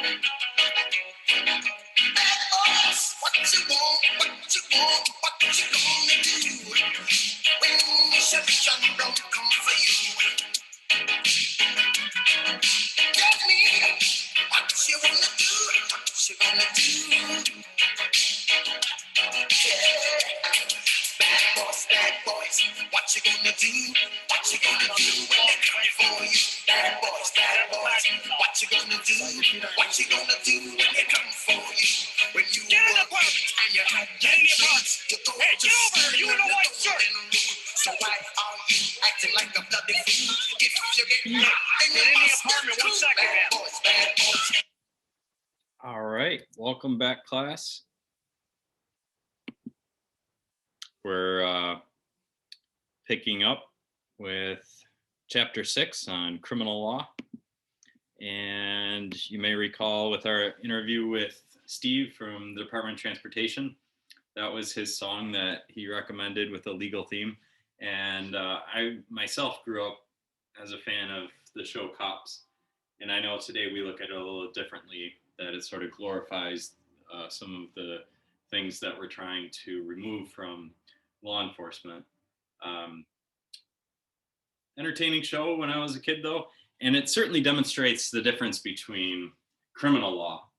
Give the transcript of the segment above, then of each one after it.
What you want, what you want, what you gonna do when solution don't come for you? Tell me what you wanna do, what you gonna do. Yeah. Bad boys, what you gonna do? What you gonna do when they come for you? Bad boys, what you gonna do? What you gonna do when they come for you? When you get in the boat and you're out getting your butts. Hey, get over! You in a white shirt! So why are you acting like a bloody fool? If you get in the apartment, 1 second, man. Bad boys. All right, welcome back, class. We're picking up with chapter 6 on criminal law. And you may recall with our interview with Steve from the Department of Transportation, that was his song that he recommended with a legal theme. And I myself grew up as a fan of the show Cops. And I know today we look at it a little differently, that it sort of glorifies some of the things that we're trying to remove from law enforcement. Entertaining show when I was a kid, though, and it certainly demonstrates the difference between criminal law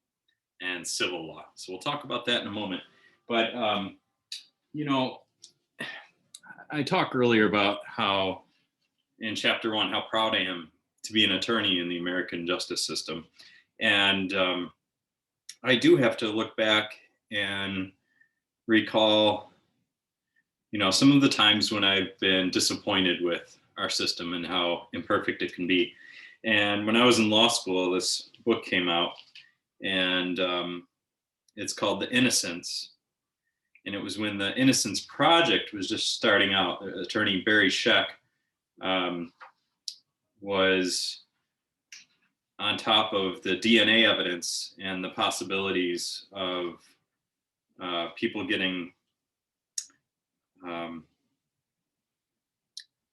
and civil law. So we'll talk about that in a moment. But, you know, I talked earlier about how in chapter 1, how proud I am to be an attorney in the American justice system. And I do have to look back and recall, you know, some of the times when I've been disappointed with our system and how imperfect it can be. And when I was in law school, this book came out, and it's called The Innocents. And it was when the Innocence Project was just starting out. Attorney Barry Scheck was on top of the DNA evidence and the possibilities of people getting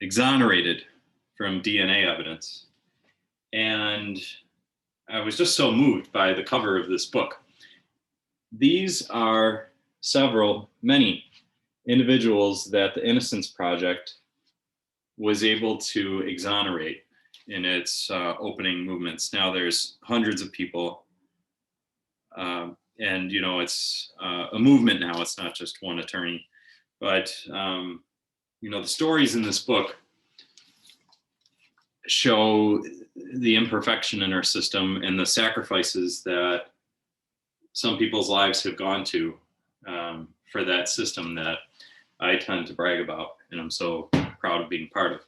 exonerated from DNA evidence. And I was just so moved by the cover of this book. These are many individuals that the Innocence Project was able to exonerate in its opening movements. Now there's hundreds of people, and you know, it's a movement now. It's not just one attorney, but you know, the stories in this book show the imperfection in our system and the sacrifices that some people's lives have gone to for that system that I tend to brag about, and I'm so proud of being part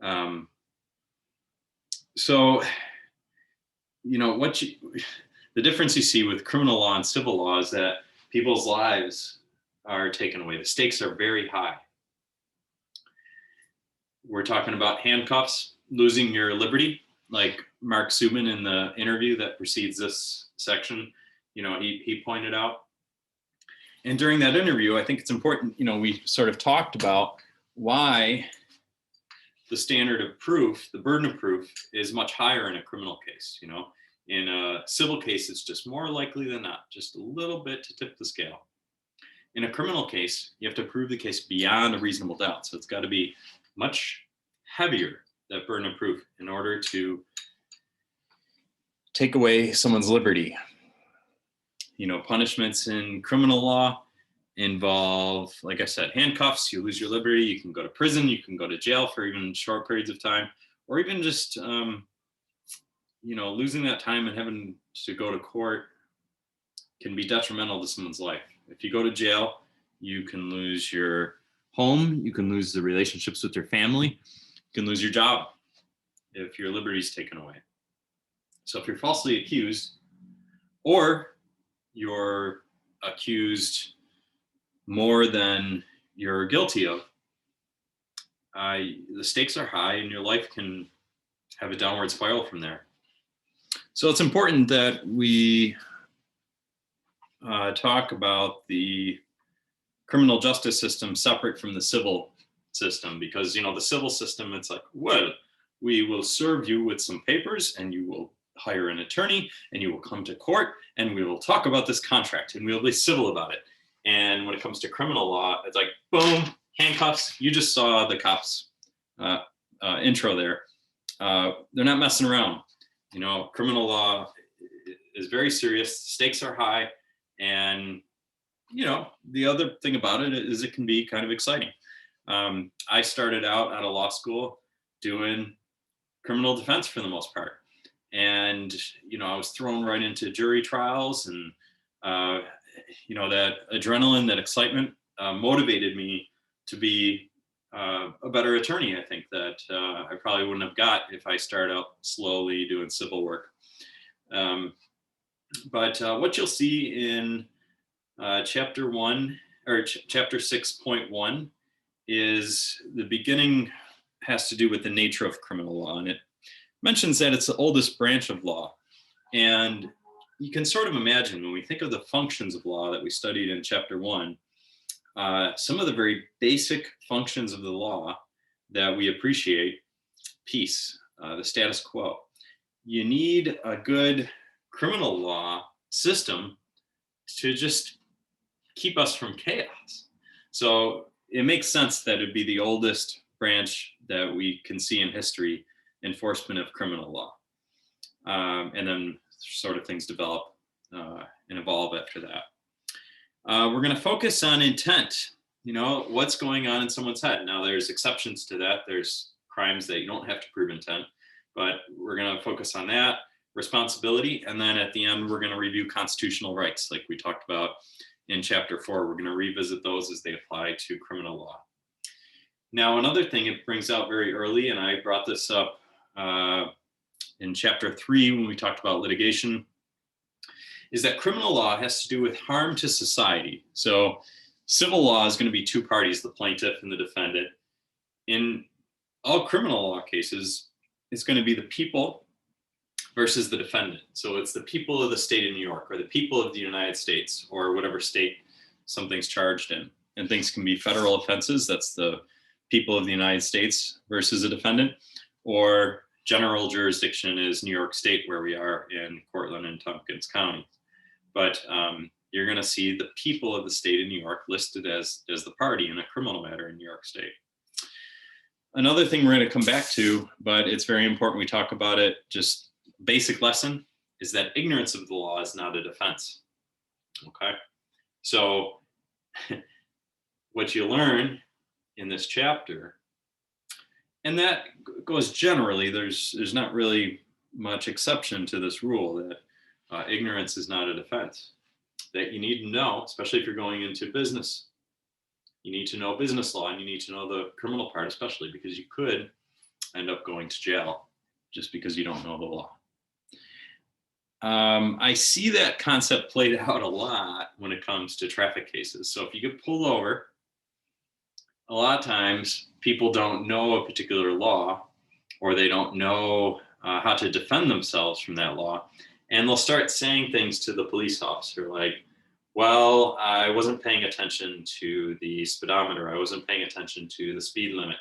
of. So, you know, the difference you see with criminal law and civil law is that people's lives are taken away. The stakes are very high. We're talking about handcuffs, losing your liberty, like Mark Subin in the interview that precedes this section, you know, he pointed out. And during that interview, I think it's important, you know, we sort of talked about why the standard of proof, the burden of proof, is much higher in a criminal case. You know, in a civil case, it's just more likely than not, just a little bit to tip the scale. In a criminal case, you have to prove the case beyond a reasonable doubt. So it's got to be much heavier, that burden of proof, in order to take away someone's liberty. You know, punishments in criminal law involve, like I said, handcuffs. You lose your liberty. You can go to prison. You can go to jail for even short periods of time, or even just, you know, losing that time and having to go to court can be detrimental to someone's life. If you go to jail, you can lose your home. You can lose the relationships with your family. You can lose your job if your liberty is taken away. So if you're falsely accused, or you're accused more than you're guilty of, the stakes are high and your life can have a downward spiral from there. So it's important that we talk about the criminal justice system separate from the civil system, because, you know, the civil system, it's like, well, we will serve you with some papers and you will hire an attorney and you will come to court and we will talk about this contract and we'll be civil about it. And when it comes to criminal law, it's like, boom, handcuffs. You just saw the cops intro there. They're not messing around. You know, criminal law is very serious. Stakes are high. And, you know, the other thing about it is it can be kind of exciting. I started out of law school doing criminal defense for the most part. And, you know, I was thrown right into jury trials and, you know, that adrenaline, that excitement motivated me to be a better attorney, I think, that I probably wouldn't have got if I started out slowly doing civil work. But what you'll see in chapter 1 or chapter 6.1 is the beginning has to do with the nature of criminal law. And it mentions that it's the oldest branch of law. And you can sort of imagine when we think of the functions of law that we studied in chapter 1, some of the very basic functions of the law that we appreciate: peace, the status quo. You need a good criminal law system to just keep us from chaos. So it makes sense that it'd be the oldest branch that we can see in history, enforcement of criminal law. And then sort of things develop and evolve after that. We're going to focus on intent. You know, what's going on in someone's head. Now, there's exceptions to that. There's crimes that you don't have to prove intent, but we're going to focus on that. Responsibility. And then at the end, we're going to review constitutional rights, like we talked about in chapter 4. We're going to revisit those as they apply to criminal law. Now, another thing it brings out very early, and I brought this up in chapter 3 when we talked about litigation, is that criminal law has to do with harm to society. So civil law is going to be two parties, the plaintiff and the defendant. In all criminal law cases, it's going to be the people versus the defendant. So it's the people of the state of New York or the people of the United States or whatever state something's charged in. And things can be federal offenses. That's the people of the United States versus a defendant, or general jurisdiction is New York State, where we are in Cortland and Tompkins County. But you're going to see the people of the state of New York listed as the party in a criminal matter in New York State. Another thing we're going to come back to, but it's very important we talk about it, just basic lesson, is that ignorance of the law is not a defense. Okay? So what you learn in this chapter, and that goes generally, there's not really much exception to this rule that ignorance is not a defense, that you need to know, especially if you're going into business. You need to know business law and you need to know the criminal part, especially because you could end up going to jail just because you don't know the law. I see that concept played out a lot when it comes to traffic cases. So if you get pulled over, a lot of times people don't know a particular law, or they don't know how to defend themselves from that law. And they'll start saying things to the police officer like, well, I wasn't paying attention to the speedometer. I wasn't paying attention to the speed limit.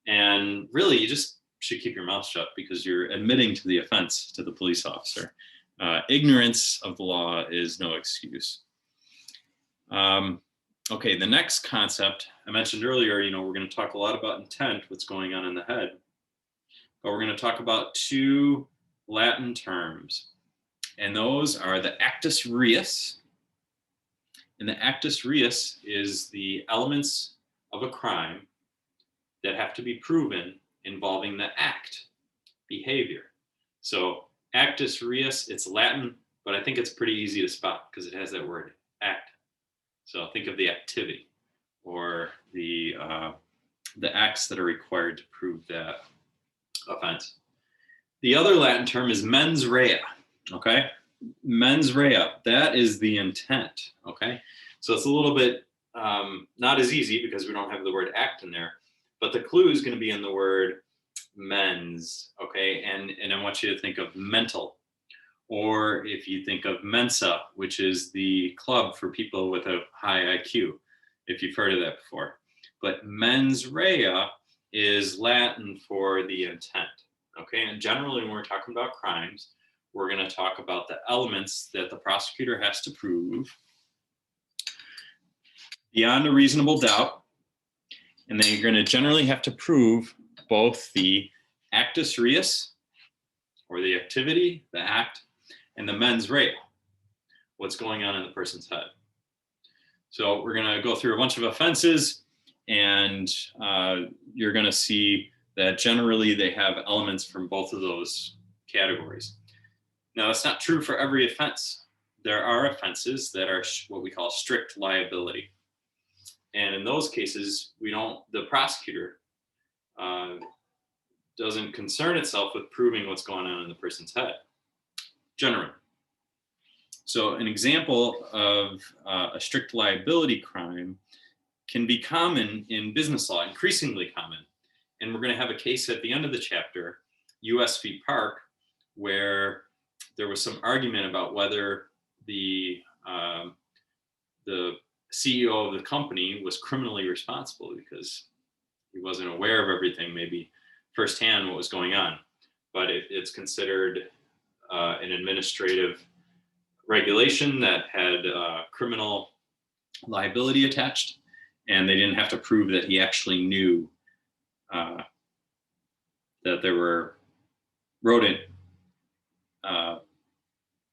And really, you just should keep your mouth shut because you're admitting to the offense to the police officer. Ignorance of the law is no excuse. Okay, the next concept I mentioned earlier, we're going to talk a lot about intent, what's going on in the head. But we're going to talk about two Latin terms. And those are the actus reus. And the actus reus is the elements of a crime that have to be proven involving the act, behavior. So actus reus, it's Latin, but I think it's pretty easy to spot because it has that word, act. So think of the activity or the acts that are required to prove that offense. The other Latin term is mens rea, okay? Mens rea, that is the intent, okay? So it's a little bit not as easy because we don't have the word act in there, but the clue is going to be in the word mens, okay? And I want you to think of mental, or if you think of Mensa, which is the club for people with a high IQ, if you've heard of that before. But mens rea is Latin for the intent, okay? And generally when we're talking about crimes, we're going to talk about the elements that the prosecutor has to prove beyond a reasonable doubt. And then you're going to generally have to prove both the actus reus, or the activity, the act, and the mens rea, what's going on in the person's head. So we're going to go through a bunch of offenses, and you're going to see that generally they have elements from both of those categories. Now, that's not true for every offense. There are offenses that are what we call strict liability. And in those cases, the prosecutor doesn't concern itself with proving what's going on in the person's head, generally. So an example of a strict liability crime can be common in business law, increasingly common. And we're going to have a case at the end of the chapter, US v. Park, where there was some argument about whether the CEO of the company was criminally responsible because he wasn't aware of everything, maybe firsthand what was going on. But it's considered an administrative regulation that had criminal liability attached, and they didn't have to prove that he actually knew that there were rodent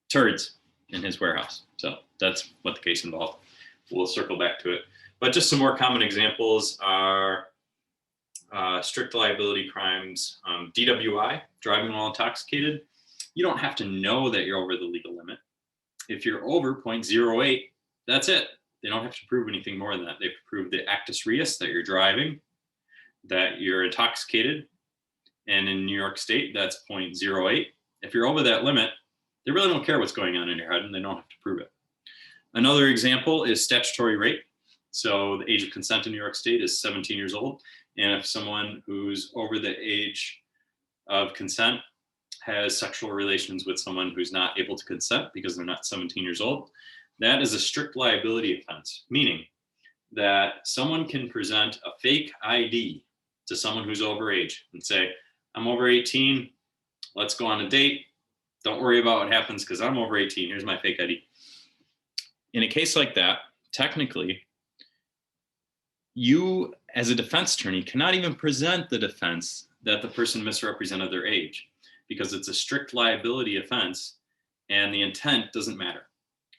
turds in his warehouse. So that's what the case involved. We'll circle back to it. But just some more common examples are strict liability crimes, DWI, driving while intoxicated. You don't have to know that you're over the legal limit. If you're over 0.08, that's it. They don't have to prove anything more than that. They have to prove the actus reus, that you're driving, that you're intoxicated. And in New York State, that's 0.08. If you're over that limit, they really don't care what's going on in your head, and they don't have to prove it. Another example is statutory rape. So the age of consent in New York State is 17 years old. And if someone who's over the age of consent has sexual relations with someone who's not able to consent because they're not 17 years old, that is a strict liability offense, meaning that someone can present a fake ID to someone who's over age and say, I'm over 18, let's go on a date. Don't worry about what happens because I'm over 18. Here's my fake ID. In a case like that, technically, you as a defense attorney cannot even present the defense that the person misrepresented their age because it's a strict liability offense and the intent doesn't matter.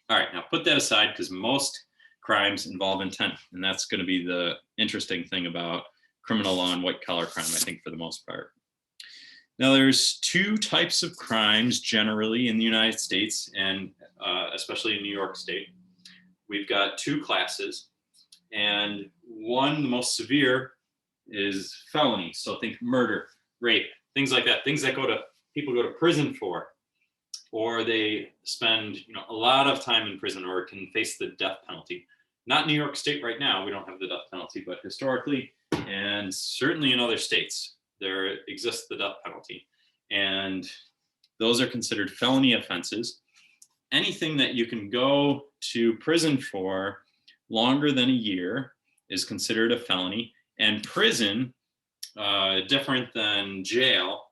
All right, now put that aside because most crimes involve intent, and that's going to be the interesting thing about criminal law and white collar crime, I think, for the most part. Now, there's two types of crimes generally in the United States, and especially in New York State. We've got two classes, and one, the most severe, is felony. So think murder, rape, things like that, things that people go to prison for, or they spend a lot of time in prison or can face the death penalty. Not New York State right now, we don't have the death penalty, but historically, and certainly in other states, there exists the death penalty. And those are considered felony offenses. Anything that you can go to prison for longer than a year is considered a felony. And prison, different than jail,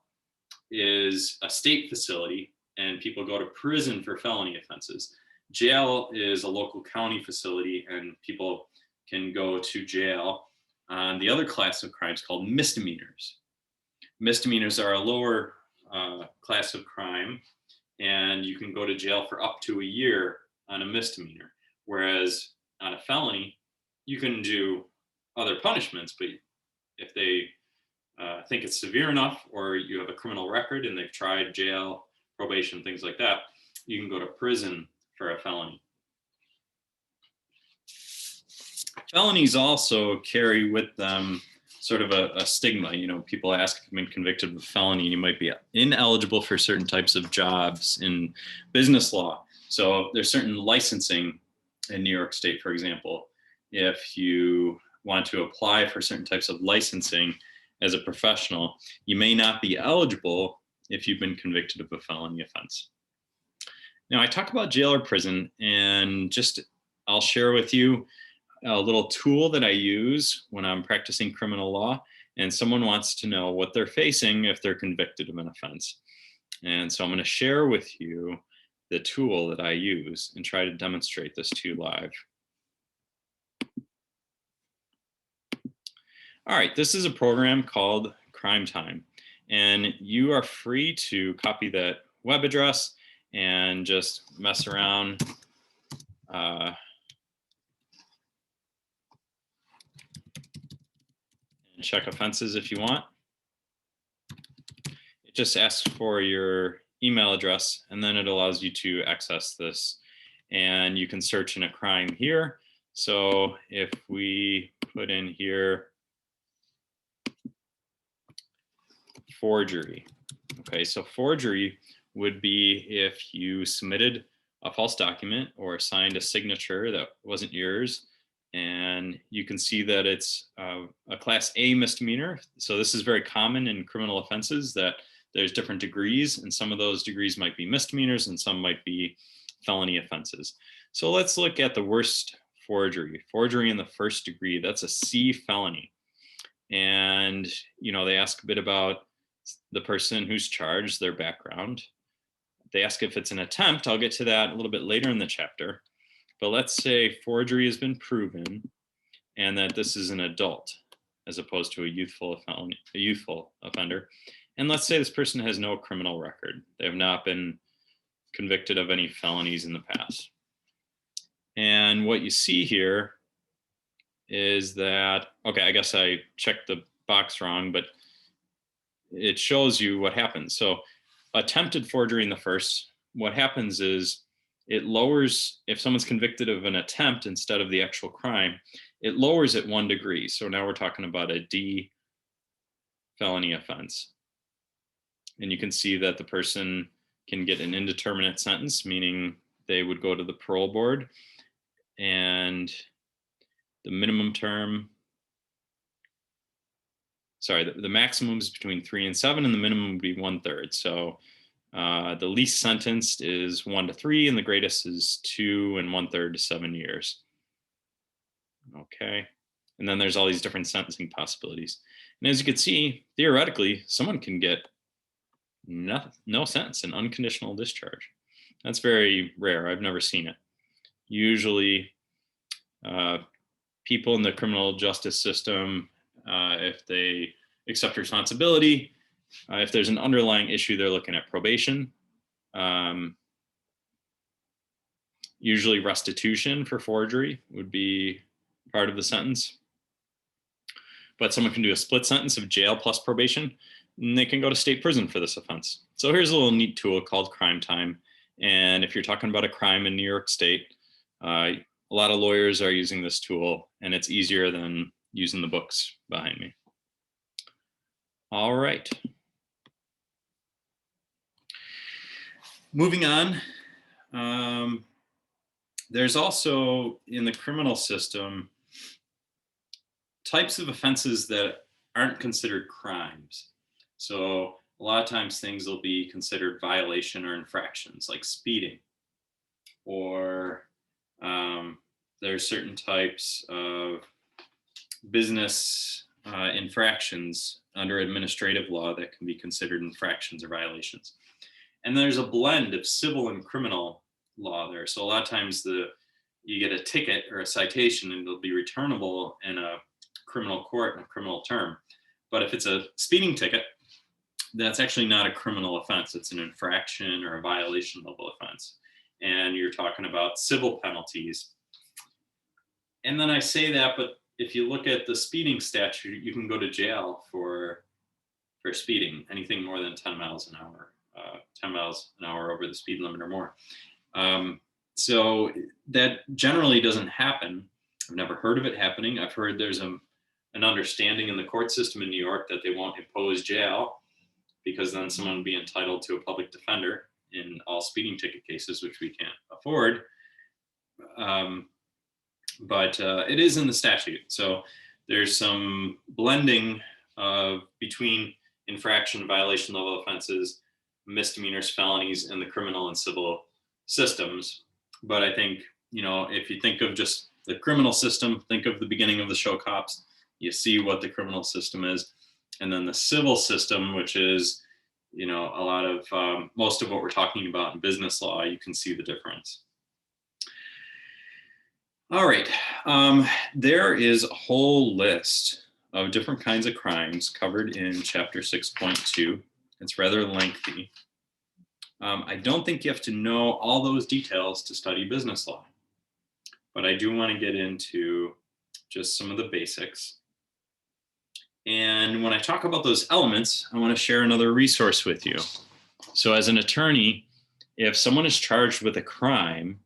is a state facility, and people go to prison for felony offenses. Jail is a local county facility, and people can go to jail on the other class of crimes called misdemeanors. Misdemeanors are a lower class of crime, and you can go to jail for up to a year on a misdemeanor. Whereas on a felony, you can do other punishments, but if they think it's severe enough, or you have a criminal record and they've tried jail, probation, things like that, you can go to prison for a felony. Felonies also carry with them sort of a stigma. People ask if you've been convicted of a felony, and you might be ineligible for certain types of jobs in business law. So there's certain licensing in New York State, for example. If you want to apply for certain types of licensing as a professional, you may not be eligible if you've been convicted of a felony offense. Now, I talk about jail or prison, and I'll share with you a little tool that I use when I'm practicing criminal law and someone wants to know what they're facing if they're convicted of an offense. And so I'm going to share with you the tool that I use and try to demonstrate this to you live. All right, this is a program called Crime Time, and you are free to copy that web address and just mess around. And check offenses if you want. It just asks for your email address, and then it allows you to access this. And you can search in a crime here. So if we put in here forgery, okay, so forgery would be if you submitted a false document or signed a signature that wasn't yours. And you can see that it's a class A misdemeanor. So this is very common in criminal offenses, that there's different degrees, and some of those degrees might be misdemeanors and some might be felony offenses. So let's look at the worst forgery. Forgery in the first degree, that's a C felony. And, you know, they ask a bit about the person who's charged, their background. They ask if it's an attempt. I'll get to that a little bit later in the chapter. But let's say forgery has been proven and that this is an adult as opposed to a youthful offender. And let's say this person has no criminal record. They have not been convicted of any felonies in the past. And what you see here is that, okay, I guess I checked the box wrong, but it shows you what happens. So attempted forgery in the first, what happens is it lowers, if someone's convicted of an attempt instead of the actual crime, it lowers it 1 degree. So now we're talking about a D felony offense. And you can see that the person can get an indeterminate sentence, meaning they would go to the parole board, and the minimum term, sorry, the maximum is between 3 and 7, and the minimum would be 1/3. So the least sentenced is 1 to 3, and the greatest is 2 and 1/3 to 7 years. Okay. And then there's all these different sentencing possibilities. And as you can see, theoretically, someone can get no sentence, an unconditional discharge. That's very rare. I've never seen it. Usually, people in the criminal justice system, if they accept responsibility, if there's an underlying issue, they're looking at probation. Usually restitution for forgery would be part of the sentence. But someone can do a split sentence of jail plus probation, and they can go to state prison for this offense. So here's a little neat tool called Crime Time. And if you're talking about a crime in New York State, a lot of lawyers are using this tool, and it's easier than using the books behind me. All right. Moving on. There's also, in the criminal system, types of offenses that aren't considered crimes. So a lot of times things will be considered violation or infractions, like speeding, or there's certain types of business infractions under administrative law that can be considered infractions or violations. And there's a blend of civil and criminal law there. So a lot of times you get a ticket or a citation and it'll be returnable in a criminal court in a criminal term. But if it's a speeding ticket, that's actually not a criminal offense. It's an infraction or a violation level offense. And you're talking about civil penalties. And then I say that, but if you look at the speeding statute, you can go to jail for speeding, anything more than 10 miles an hour, 10 miles an hour over the speed limit or more. So that generally doesn't happen. I've never heard of it happening. I've heard there's an understanding in the court system in New York that they won't impose jail because then someone would be entitled to a public defender in all speeding ticket cases, which we can't afford. But it is in the statute. So there's some blending between infraction and violation level offenses, misdemeanors, felonies, and the criminal and civil systems. But I think, if you think of just the criminal system, think of the beginning of the show Cops, you see what the criminal system is. And then the civil system, which is, a lot of most of what we're talking about in business law, you can see the difference. All right, there is a whole list of different kinds of crimes covered in Chapter 6.2. It's rather lengthy. I don't think you have to know all those details to study business law, but I do want to get into just some of the basics. And when I talk about those elements, I want to share another resource with you. So as an attorney, if someone is charged with a crime,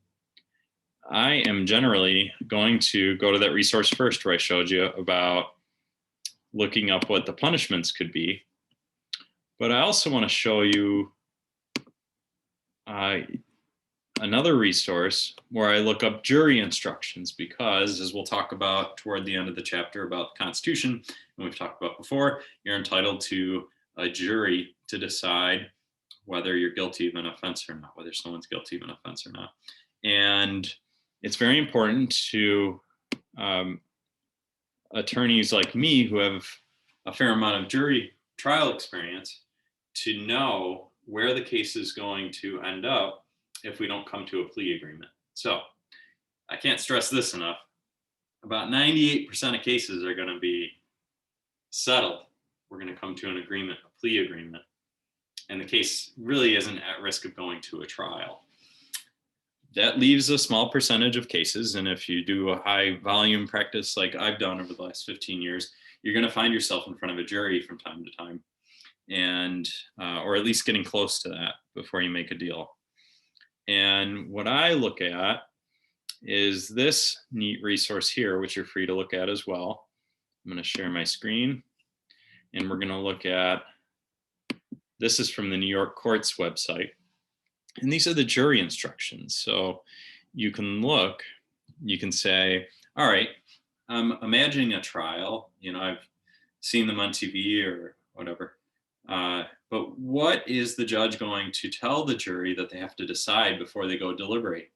I am generally going to go to that resource first where I showed you about looking up what the punishments could be. But I also want to show you another resource where I look up jury instructions, because as we'll talk about toward the end of the chapter about the Constitution, and we've talked about before, you're entitled to a jury to decide whether you're guilty of an offense or not, whether someone's guilty of an offense or not. And it's very important to attorneys like me who have a fair amount of jury trial experience to know where the case is going to end up if we don't come to a plea agreement. So I can't stress this enough. About 98% of cases are going to be settled. We're going to come to an agreement, a plea agreement, and the case really isn't at risk of going to a trial. That leaves a small percentage of cases, and if you do a high volume practice like I've done over the last 15 years, you're going to find yourself in front of a jury from time to time, and or at least getting close to that before you make a deal. And what I look at is this neat resource here, which you're free to look at as well. I'm going to share my screen, and we're going to look at, this is from the New York Courts website. And these are the jury instructions. So you can look, you can say, all right, I'm imagining a trial, I've seen them on TV or whatever. But what is the judge going to tell the jury that they have to decide before they go deliberate?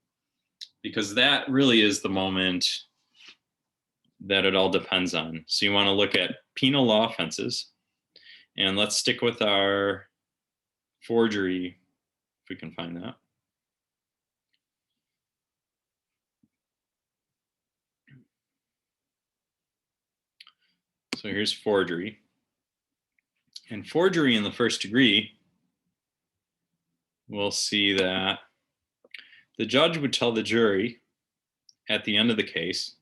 Because that really is the moment that it all depends on. So you want to look at penal law offenses, and let's stick with our forgery, if we can find that. So here's forgery. And forgery in the first degree, we'll see that the judge would tell the jury at the end of the case,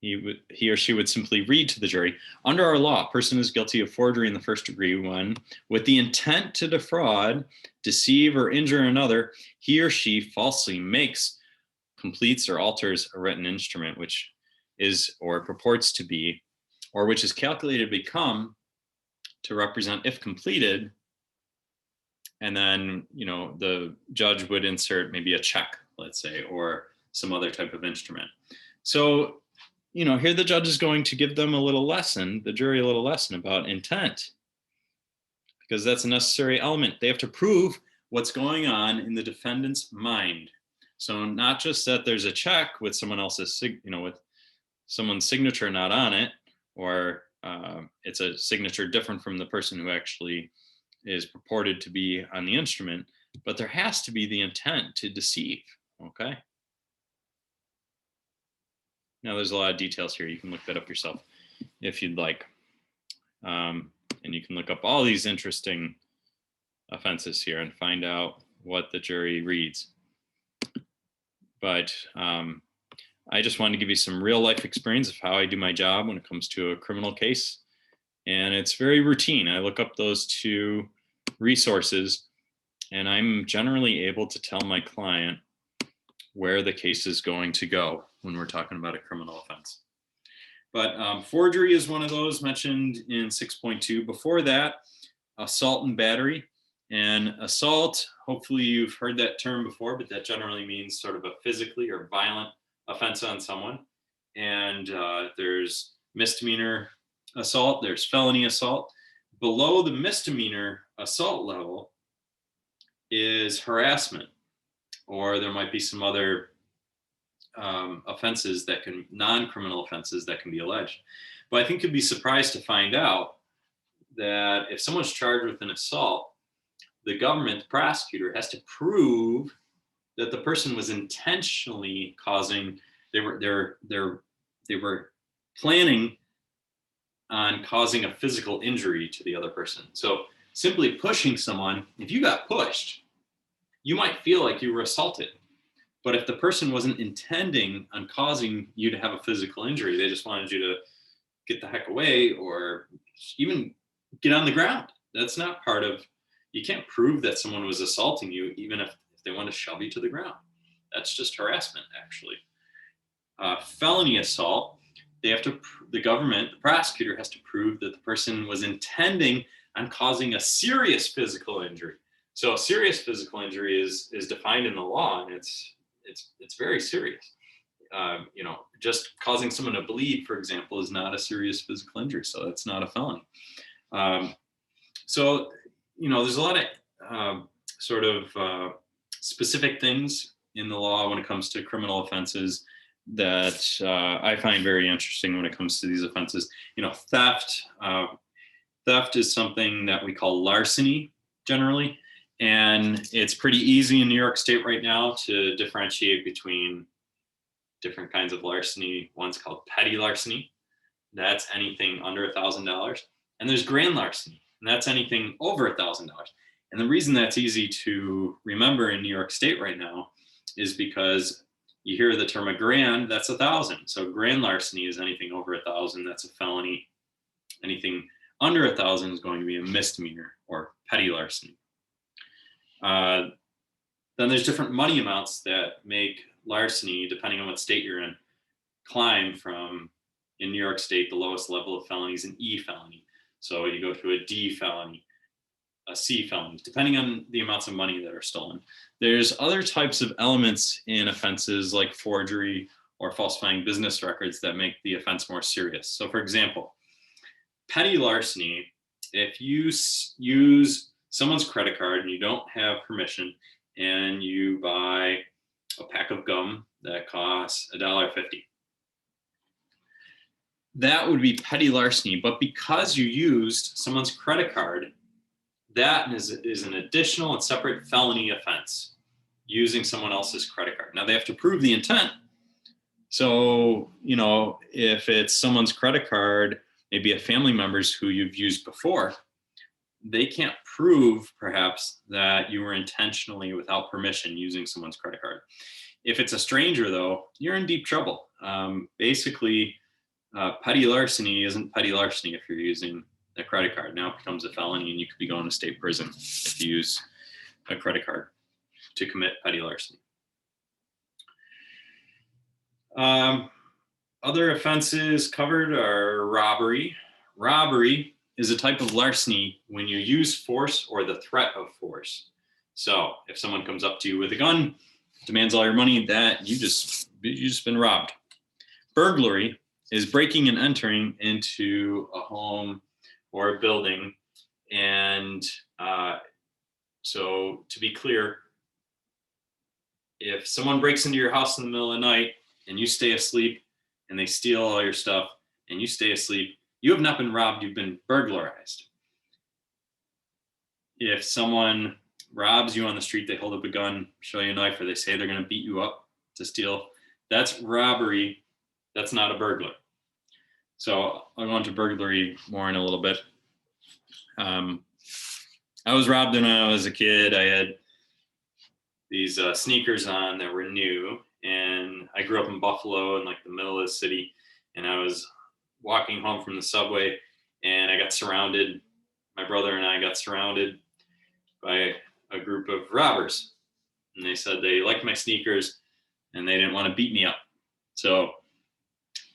he or she would simply read to the jury, under our law, a person is guilty of forgery in the first degree when, with the intent to defraud, deceive, or injure another, he or she falsely makes, completes, or alters a written instrument, which is or purports to be, or which is calculated to become, to represent if completed. And then, the judge would insert maybe a check, let's say, or some other type of instrument. So, here the judge is going to give them a little lesson, the jury a little lesson about intent, because that's a necessary element. They have to prove what's going on in the defendant's mind. So not just that there's a check with someone else's, with someone's signature not on it, or it's a signature different from the person who actually is purported to be on the instrument, but there has to be the intent to deceive, okay? Now there's a lot of details here. You can look that up yourself if you'd like. And you can look up all these interesting offenses here and find out what the jury reads. But I just wanted to give you some real life experience of how I do my job when it comes to a criminal case. And it's very routine. I look up those two resources, and I'm generally able to tell my client where the case is going to go when we're talking about a criminal offense. But forgery is one of those mentioned in 6.2. Before that, assault and battery. And assault, hopefully you've heard that term before, but that generally means sort of a physically or violent offense on someone. And there's misdemeanor assault, there's felony assault. Below the misdemeanor assault level is harassment, or there might be some other offenses that can, non-criminal offenses that can be alleged. But I think you'd be surprised to find out that if someone's charged with an assault, the government, the prosecutor, has to prove that the person was intentionally causing, they were planning on causing a physical injury to the other person. So simply pushing someone, if you got pushed, you might feel like you were assaulted. But if the person wasn't intending on causing you to have a physical injury, they just wanted you to get the heck away or even get on the ground. That's not part of, you can't prove that someone was assaulting you, even if they want to shove you to the ground. That's just harassment, actually. Felony assault, they have to, the government, the prosecutor has to prove that the person was intending on causing a serious physical injury. So a serious physical injury is defined in the law, and it's very serious. Just causing someone to bleed, for example, is not a serious physical injury, so that's not a felony. There's a lot of specific things in the law when it comes to criminal offenses that I find very interesting when it comes to these offenses. Theft. Theft is something that we call larceny generally, and it's pretty easy in New York State right now to differentiate between different kinds of larceny. One's called petty larceny. That's anything under $1,000. And there's grand larceny, and that's anything over $1,000. And the reason that's easy to remember in New York State right now is because you hear the term a grand, that's 1,000. So grand larceny is anything over 1,000, that's a felony. Anything under 1,000 is going to be a misdemeanor or petty larceny. Then there's different money amounts that make larceny, depending on what state you're in, climb from, in New York State, the lowest level of felony is an E felony. So you go to a D felony, a C felony, depending on the amounts of money that are stolen. There's other types of elements in offenses like forgery or falsifying business records that make the offense more serious. So for example, petty larceny, if you use someone's credit card and you don't have permission and you buy a pack of gum that costs $1.50, that would be petty larceny. But because you used someone's credit card, that is an additional and separate felony offense, using someone else's credit card. Now they have to prove the intent. So, if it's someone's credit card, maybe a family member's who you've used before, they can't prove perhaps that you were intentionally, without permission, using someone's credit card. If it's a stranger though, you're in deep trouble. Basically, petty larceny isn't petty larceny if you're using a credit card. Now it becomes a felony and you could be going to state prison if you use a credit card to commit petty larceny. Other offenses covered are robbery. Robbery is a type of larceny when you use force or the threat of force. So if someone comes up to you with a gun, demands all your money, that you just been robbed. Burglary is breaking and entering into a home or a building. And so to be clear, if someone breaks into your house in the middle of the night and you stay asleep and they steal all your stuff and you stay asleep, you have not been robbed, you've been burglarized. If someone robs you on the street, they hold up a gun, show you a knife, or they say they're going to beat you up to steal, that's robbery. That's not a burglar. So I'll go into burglary more in a little bit. I was robbed when I was a kid. I had these sneakers on that were new, and I grew up in Buffalo in like the middle of the city, and I was walking home from the subway and I got surrounded. My brother and I got surrounded by a group of robbers, and they said they liked my sneakers and they didn't want to beat me up. So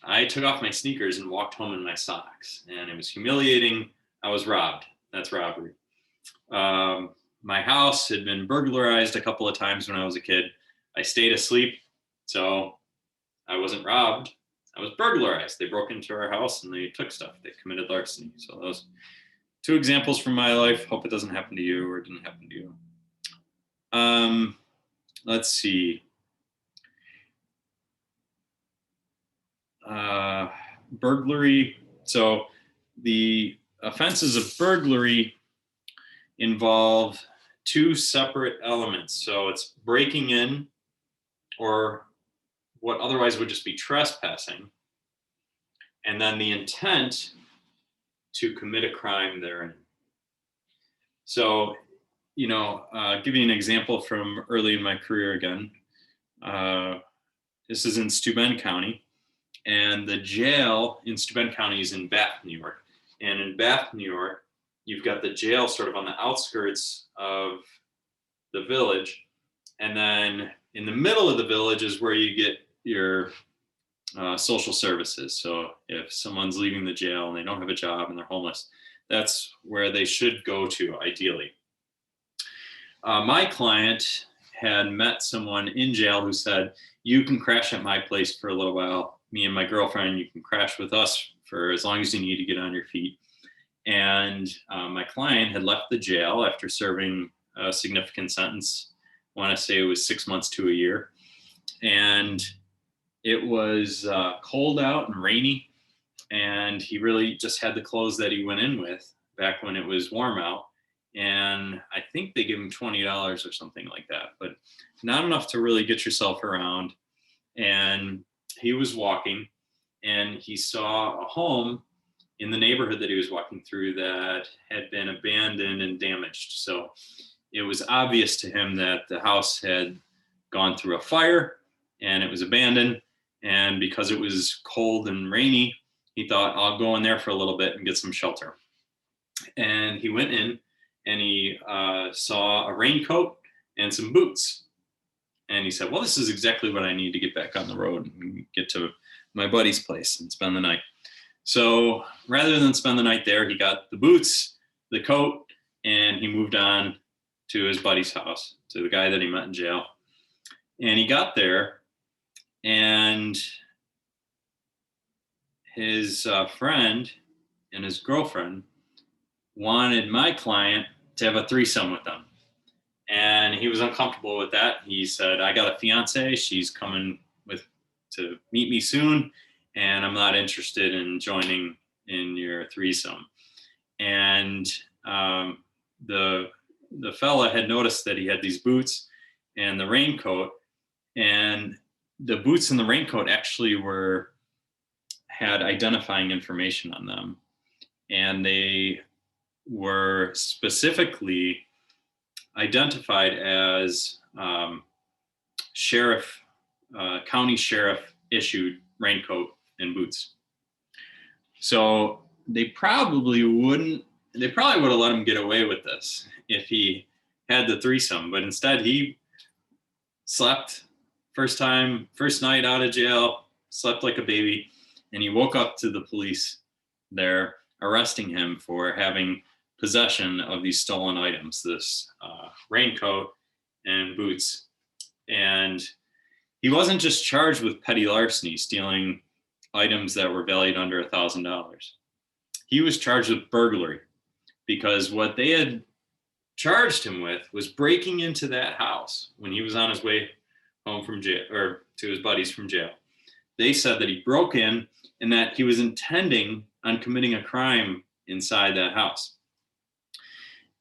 I took off my sneakers and walked home in my socks, and it was humiliating. I was robbed. That's robbery. My house had been burglarized a couple of times when I was a kid. I stayed asleep, so I wasn't robbed. I was burglarized. They broke into our house and they took stuff. They committed larceny. So those two examples from my life. Hope it doesn't happen to you, or it didn't happen to you. Let's see. Burglary. So the offenses of burglary involve two separate elements. So it's breaking in, or what otherwise would just be trespassing, and then the intent to commit a crime therein. So, give you an example from early in my career again. This is in Steuben County, and the jail in Steuben County is in Bath, New York. And in Bath, New York, you've got the jail sort of on the outskirts of the village. And then in the middle of the village is where you get your social services. So if someone's leaving the jail and they don't have a job and they're homeless, that's where they should go to, ideally. My client had met someone in jail who said, you can crash at my place for a little while. Me and my girlfriend, you can crash with us for as long as you need to get on your feet. And my client had left the jail after serving a significant sentence. I want to say it was 6 months to a year. And it was cold out and rainy. And he really just had the clothes that he went in with back when it was warm out. And I think they give him $20 or something like that, but not enough to really get yourself around. And he was walking and he saw a home in the neighborhood that he was walking through that had been abandoned and damaged. So it was obvious to him that the house had gone through a fire and it was abandoned. And because it was cold and rainy, he thought, I'll go in there for a little bit and get some shelter. And he went in and he saw a raincoat and some boots. And he said, well, this is exactly what I need to get back on the road and get to my buddy's place and spend the night. So rather than spend the night there, he got the boots, the coat, and he moved on to his buddy's house, to the guy that he met in jail. And he got there, and his friend and his girlfriend wanted my client to have a threesome with them. And he was uncomfortable with that. He said, I got a fiance. She's coming to meet me soon, and I'm not interested in joining in your threesome. And the fella had noticed that he had these boots and the raincoat, and the boots and the raincoat actually had identifying information on them. And they were specifically identified as county sheriff issued raincoat and boots. So they probably would have let him get away with this if he had the threesome, but instead he slept first night out of jail, slept like a baby, and he woke up to the police there arresting him for having possession of these stolen items, this raincoat and boots. And he wasn't just charged with petty larceny, stealing items that were valued under $1,000. He was charged with burglary, because what they had charged him with was breaking into that house when he was on his way home from jail, or to his buddies from jail. They said that he broke in and that he was intending on committing a crime inside that house.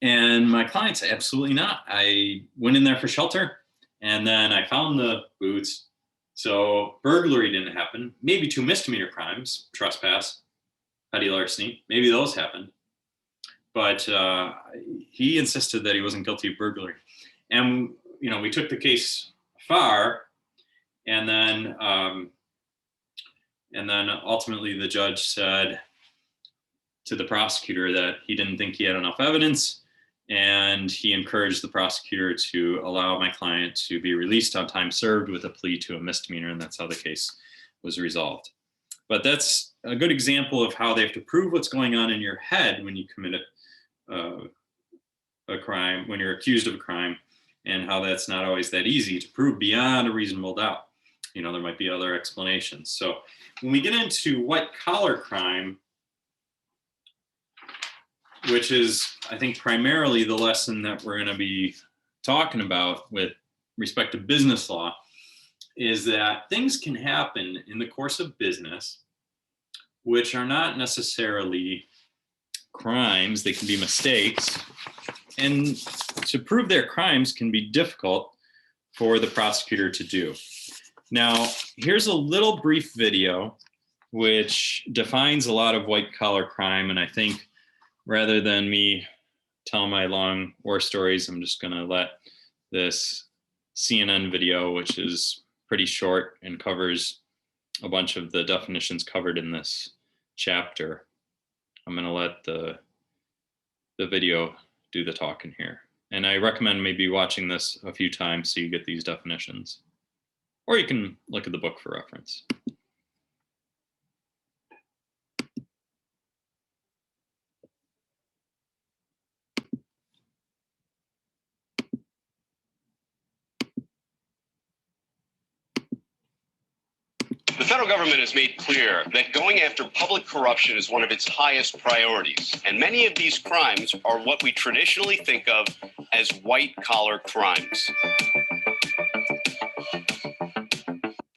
And my client said, absolutely not. I went in there for shelter, and then I found the boots. So burglary didn't happen. Maybe 2 misdemeanor crimes, trespass, petty larceny, maybe those happened. But he insisted that he wasn't guilty of burglary. And, we took the case far, and then ultimately the judge said to the prosecutor that he didn't think he had enough evidence, and he encouraged the prosecutor to allow my client to be released on time served with a plea to a misdemeanor, and that's how the case was resolved. But that's a good example of how they have to prove what's going on in your head when you commit a crime, when you're accused of a crime, and how that's not always that easy to prove beyond a reasonable doubt. There might be other explanations. So when we get into white collar crime, which is, I think, primarily the lesson that we're going to be talking about with respect to business law, is that things can happen in the course of business which are not necessarily crimes. They can be mistakes. And to prove their crimes can be difficult for the prosecutor to do. Now, here's a little brief video which defines a lot of white collar crime. And I think rather than me tell my long war stories, I'm just gonna let this CNN video, which is pretty short and covers a bunch of the definitions covered in this chapter. I'm gonna let the video do the talking here. And I recommend maybe watching this a few times so you get these definitions. Or you can look at the book for reference. The federal government has made clear that going after public corruption is one of its highest priorities, and many of these crimes are what we traditionally think of as white-collar crimes.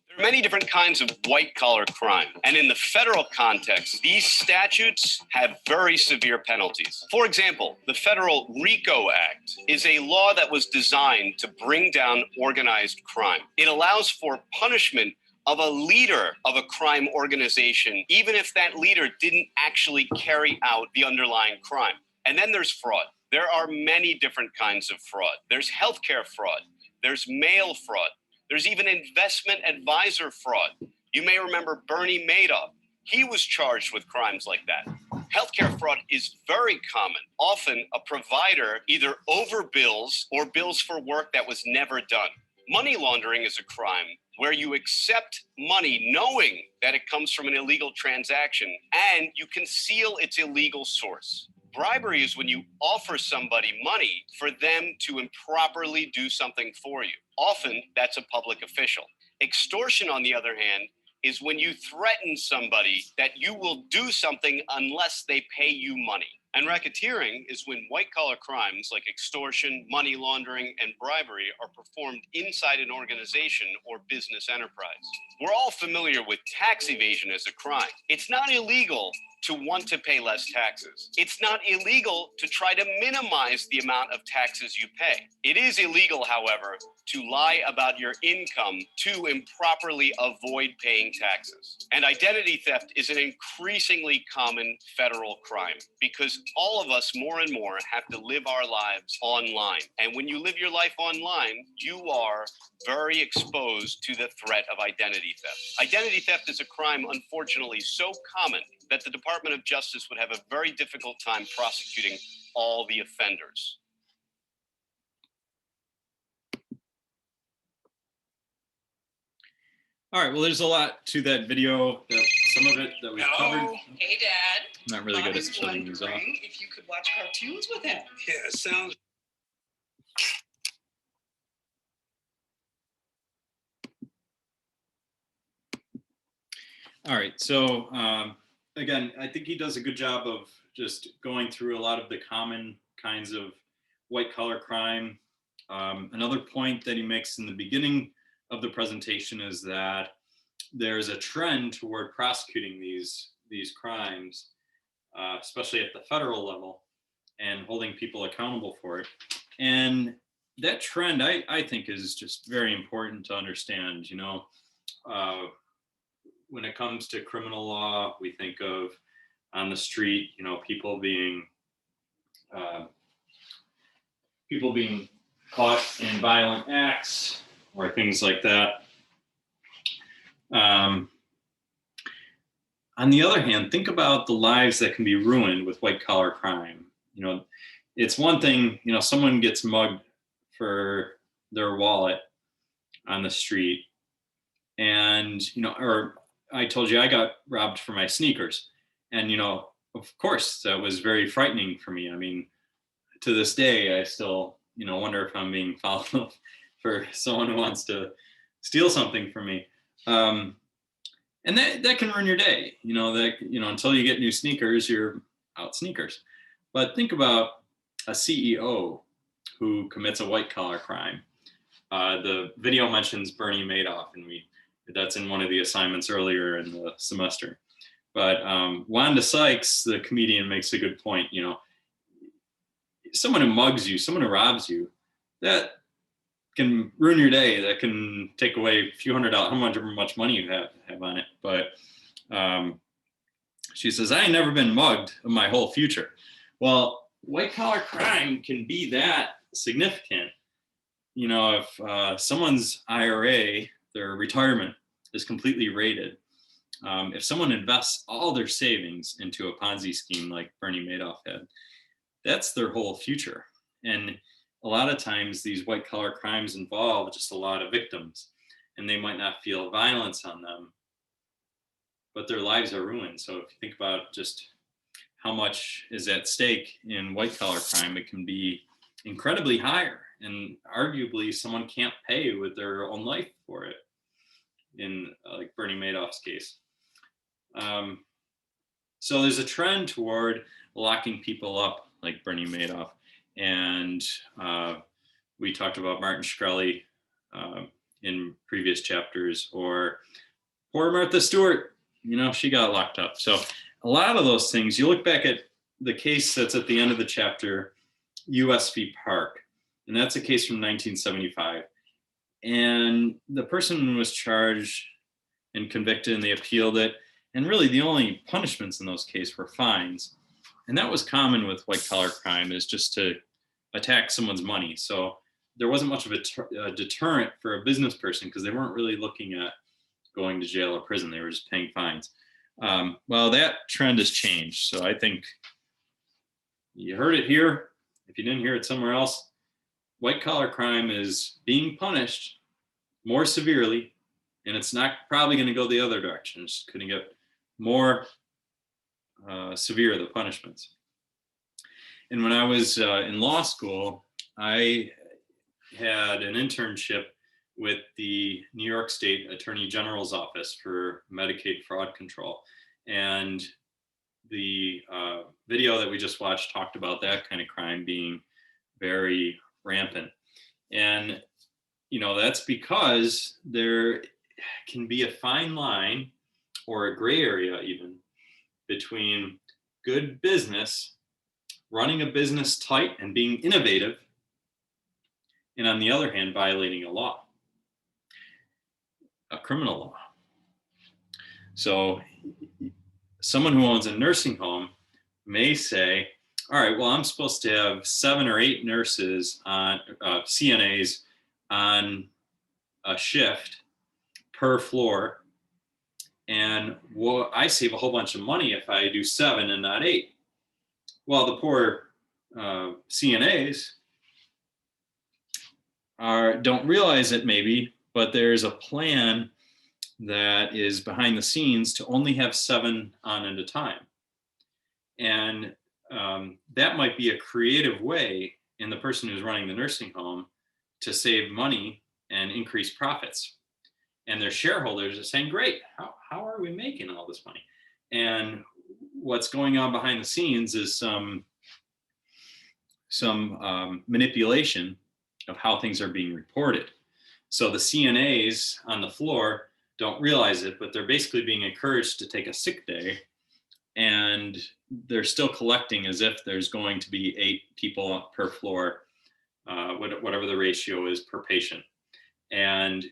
There are many different kinds of white-collar crime, and in the federal context, these statutes have very severe penalties. For example, the Federal RICO Act is a law that was designed to bring down organized crime. It allows for punishment of a leader of a crime organization, even if that leader didn't actually carry out the underlying crime. And then there's fraud. There are many different kinds of fraud. There's healthcare fraud. There's mail fraud. There's even investment advisor fraud. You may remember Bernie Madoff. He was charged with crimes like that. Healthcare fraud is very common. Often a provider either overbills or bills for work that was never done. Money laundering is a crime where you accept money knowing that it comes from an illegal transaction and you conceal its illegal source. Bribery is when you offer somebody money for them to improperly do something for you. Often that's a public official. Extortion, on the other hand, is when you threaten somebody that you will do something unless they pay you money. And racketeering is when white-collar crimes like extortion, money laundering, and bribery are performed inside an organization or business enterprise. We're all familiar with tax evasion as a crime. It's not illegal to want to pay less taxes. It's not illegal to try to minimize the amount of taxes you pay. It is illegal, however, to lie about your income to improperly avoid paying taxes. And identity theft is an increasingly common federal crime because all of us more and more have to live our lives online. And when you live your life online, you are very exposed to the threat of identity theft. Identity theft is a crime, unfortunately, so common that the Department of Justice would have a very difficult time prosecuting all the offenders. All right, well, there's a lot to that video. Some of it that we've covered. Hey, Dad. I'm not really good at shutting these off. If you could watch cartoons with him. Yeah, sounds. All right, so again, I think he does a good job of just going through a lot of the common kinds of white-collar crime. Another point that he makes in the beginning of the presentation is that there's a trend toward prosecuting these crimes, especially at the federal level, and holding people accountable for it. And that trend, I think, is just very important to understand. You know, when it comes to criminal law, we think of on the street, you know, people being caught in violent acts or things like that. On the other hand, think about the lives that can be ruined with white-collar crime. You know, it's one thing, you know, someone gets mugged for their wallet on the street, and, you know, or I told you I got robbed for my sneakers, and, you know, of course, that was very frightening for me. I mean, to this day, I still, you know, wonder if I'm being followed up for someone who wants to steal something from me. And that can ruin your day, you know, until you get new sneakers, you're out sneakers. But think about a CEO who commits a white-collar crime. The video mentions Bernie Madoff, and that's in one of the assignments earlier in the semester. But Wanda Sykes, the comedian, makes a good point. You know, someone who mugs you, someone who robs you, that can ruin your day. That can take away a few $100, how much money you have on it. But she says, I ain't never been mugged in my whole future. Well, white collar crime can be that significant. You know, if someone's IRA, their retirement, is completely raided, if someone invests all their savings into a Ponzi scheme like Bernie Madoff had, that's their whole future. And a lot of times these white collar crimes involve just a lot of victims, and they might not feel violence on them, but their lives are ruined. So if you think about just how much is at stake in white collar crime, it can be incredibly higher, and arguably someone can't pay with their own life for it in like Bernie Madoff's case. So there's a trend toward locking people up like Bernie Madoff. And we talked about Martin Shkreli in previous chapters, or poor Martha Stewart, you know, she got locked up. So a lot of those things, you look back at the case that's at the end of the chapter, US v. Park, and that's a case from 1975. And the person was charged and convicted, and they appealed it. And really the only punishments in those cases were fines. And that was common with white collar crime, is just to attack someone's money. So there wasn't much of a deterrent for a business person, because they weren't really looking at going to jail or prison. They were just paying fines. Well, that trend has changed. So I think you heard it here. If you didn't hear it somewhere else, white collar crime is being punished more severely, and it's not probably going to go the other direction. It's going to get more severe, the punishments. And when I was in law school, I had an internship with the New York State Attorney General's Office for Medicaid fraud control. And the video that we just watched talked about that kind of crime being very rampant. And, you know, that's because there can be a fine line, or a gray area even, between good business, running a business tight and being innovative, and on the other hand, violating a law, a criminal law. So someone who owns a nursing home may say, all right, well, I'm supposed to have 7 or 8 nurses on CNAs on a shift per floor. And well, I save a whole bunch of money if I do 7 and not 8. Well, the poor CNAs don't realize it maybe, but there's a plan that is behind the scenes to only have 7 on at a time. And that might be a creative way in the person who's running the nursing home to save money and increase profits. And their shareholders are saying, great, how are we making all this money? And what's going on behind the scenes is some manipulation of how things are being reported. So the CNAs on the floor don't realize it, but they're basically being encouraged to take a sick day, and they're still collecting as if there's going to be 8 people per floor, whatever the ratio is per patient. And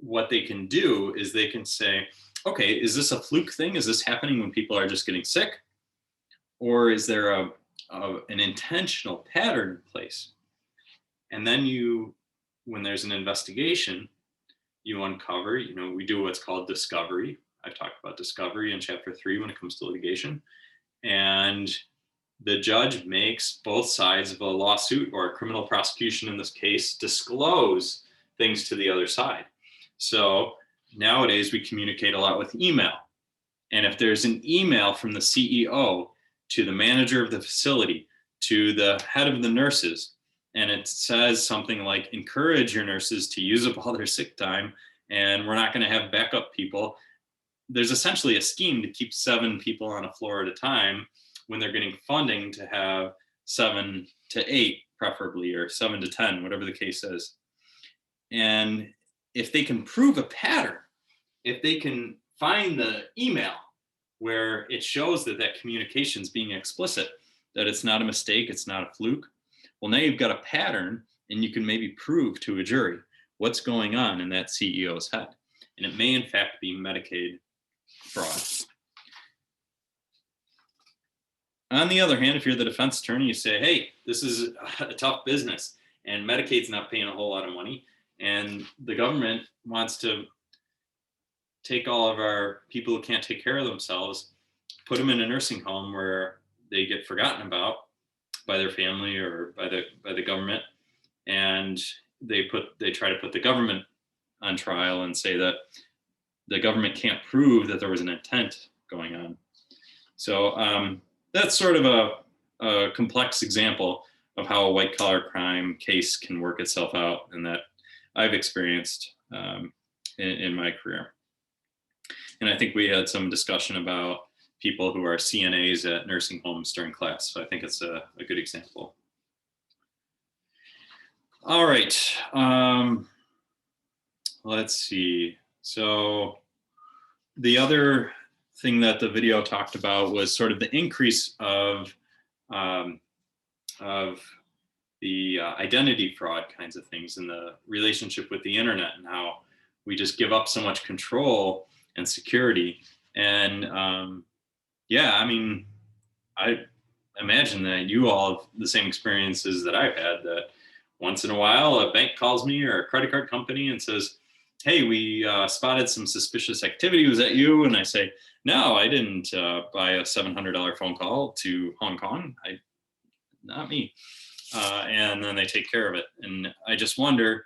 what they can do is they can say, okay, is this a fluke thing? Is this happening when people are just getting sick? Or is there an intentional pattern in place? And then when there's an investigation, you uncover, we do what's called discovery. I've talked about discovery in chapter 3 when it comes to litigation. And the judge makes both sides of a lawsuit, or a criminal prosecution in this case, disclose things to the other side. So nowadays we communicate a lot with email. And if there's an email from the CEO to the manager of the facility, to the head of the nurses, and it says something like, encourage your nurses to use up all their sick time, and we're not going to have backup people, there's essentially a scheme to keep 7 people on a floor at a time when they're getting funding to have 7 to 8 preferably, or 7 to 10, whatever the case is. And if they can prove a pattern, if they can find the email where it shows that communication is being explicit, that it's not a mistake, it's not a fluke. Well, now you've got a pattern, and you can maybe prove to a jury what's going on in that CEO's head. And it may in fact be Medicaid fraud. On the other hand, if you're the defense attorney, you say, hey, this is a tough business and Medicaid's not paying a whole lot of money, and the government wants to take all of our people who can't take care of themselves, put them in a nursing home where they get forgotten about by their family or by the government, and they try to put the government on trial and say that the government can't prove that there was an intent going on. So that's sort of a complex example of how a white collar crime case can work itself out, and that I've experienced in my career. And I think we had some discussion about people who are CNAs at nursing homes during class. So I think it's a good example. All right. Let's see. So the other thing that the video talked about was sort of the increase of the identity fraud kinds of things in the relationship with the internet, and how we just give up so much control and security. And yeah, I mean, I imagine that you all have the same experiences that I've had, that once in a while a bank calls me or a credit card company and says, hey, we spotted some suspicious activity. Was that you? And I say, no, I didn't buy a $700 phone call to Hong Kong. Not me. And then they take care of it. And I just wonder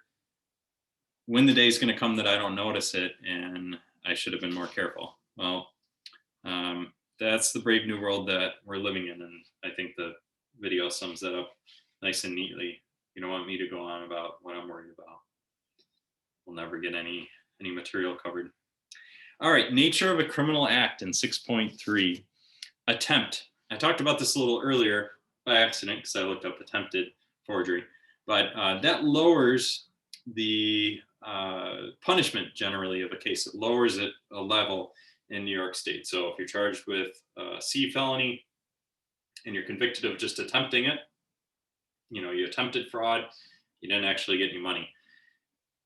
when the day is going to come that I don't notice it and I should have been more careful. Well, that's the brave new world that we're living in. And I think the video sums that up nice and neatly. You don't want me to go on about what I'm worried about. We'll never get any material covered. All right, nature of a criminal act in 6.3, attempt. I talked about this a little earlier by accident because I looked up attempted forgery, but that lowers the punishment generally of a case. It lowers it a level in New York State. So if you're charged with a C felony and you're convicted of just attempting it, you attempted fraud, you didn't actually get any money,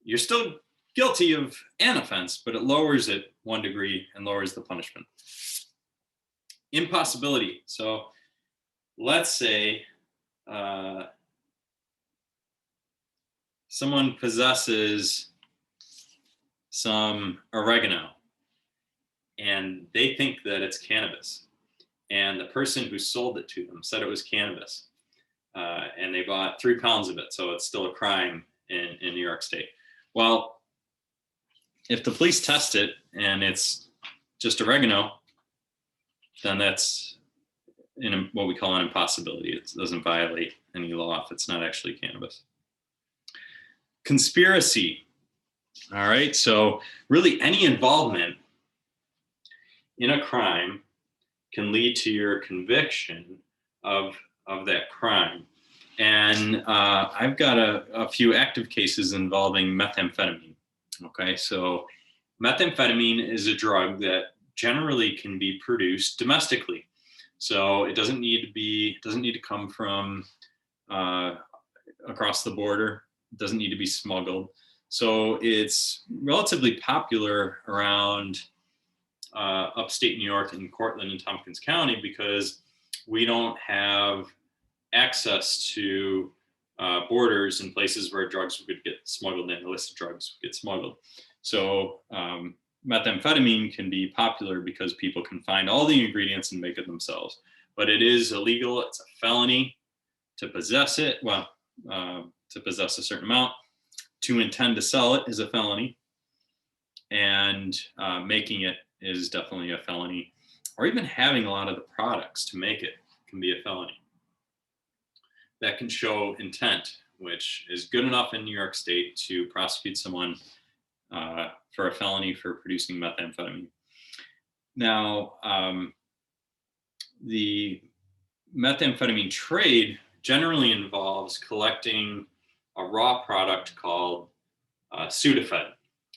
you're still guilty of an offense, but it lowers it 1 degree and lowers the punishment. Impossibility. So let's say someone possesses some oregano and they think that it's cannabis, and the person who sold it to them said it was cannabis, and they bought 3 pounds of it, so it's still a crime in New York State. Well, if the police test it and it's just oregano, then that's what we call an impossibility. It doesn't violate any law if it's not actually cannabis. Conspiracy. All right, so really any involvement in a crime can lead to your conviction of that crime. And I've got a few active cases involving methamphetamine. Okay, so methamphetamine is a drug that generally can be produced domestically. So it doesn't need to come from across the border. It doesn't need to be smuggled. So it's relatively popular around upstate New York and Cortland and Tompkins County because we don't have access to borders and places where drugs would get smuggled in, illicit drugs would get smuggled. So methamphetamine can be popular because people can find all the ingredients and make it themselves. But it is illegal. It's a felony to possess it. Well, to possess a certain amount. To intend to sell it is a felony. And making it is definitely a felony. Or even having a lot of the products to make it can be a felony. That can show intent, which is good enough in New York State to prosecute someone for a felony for producing methamphetamine. Now, the methamphetamine trade generally involves collecting a raw product called Sudafed,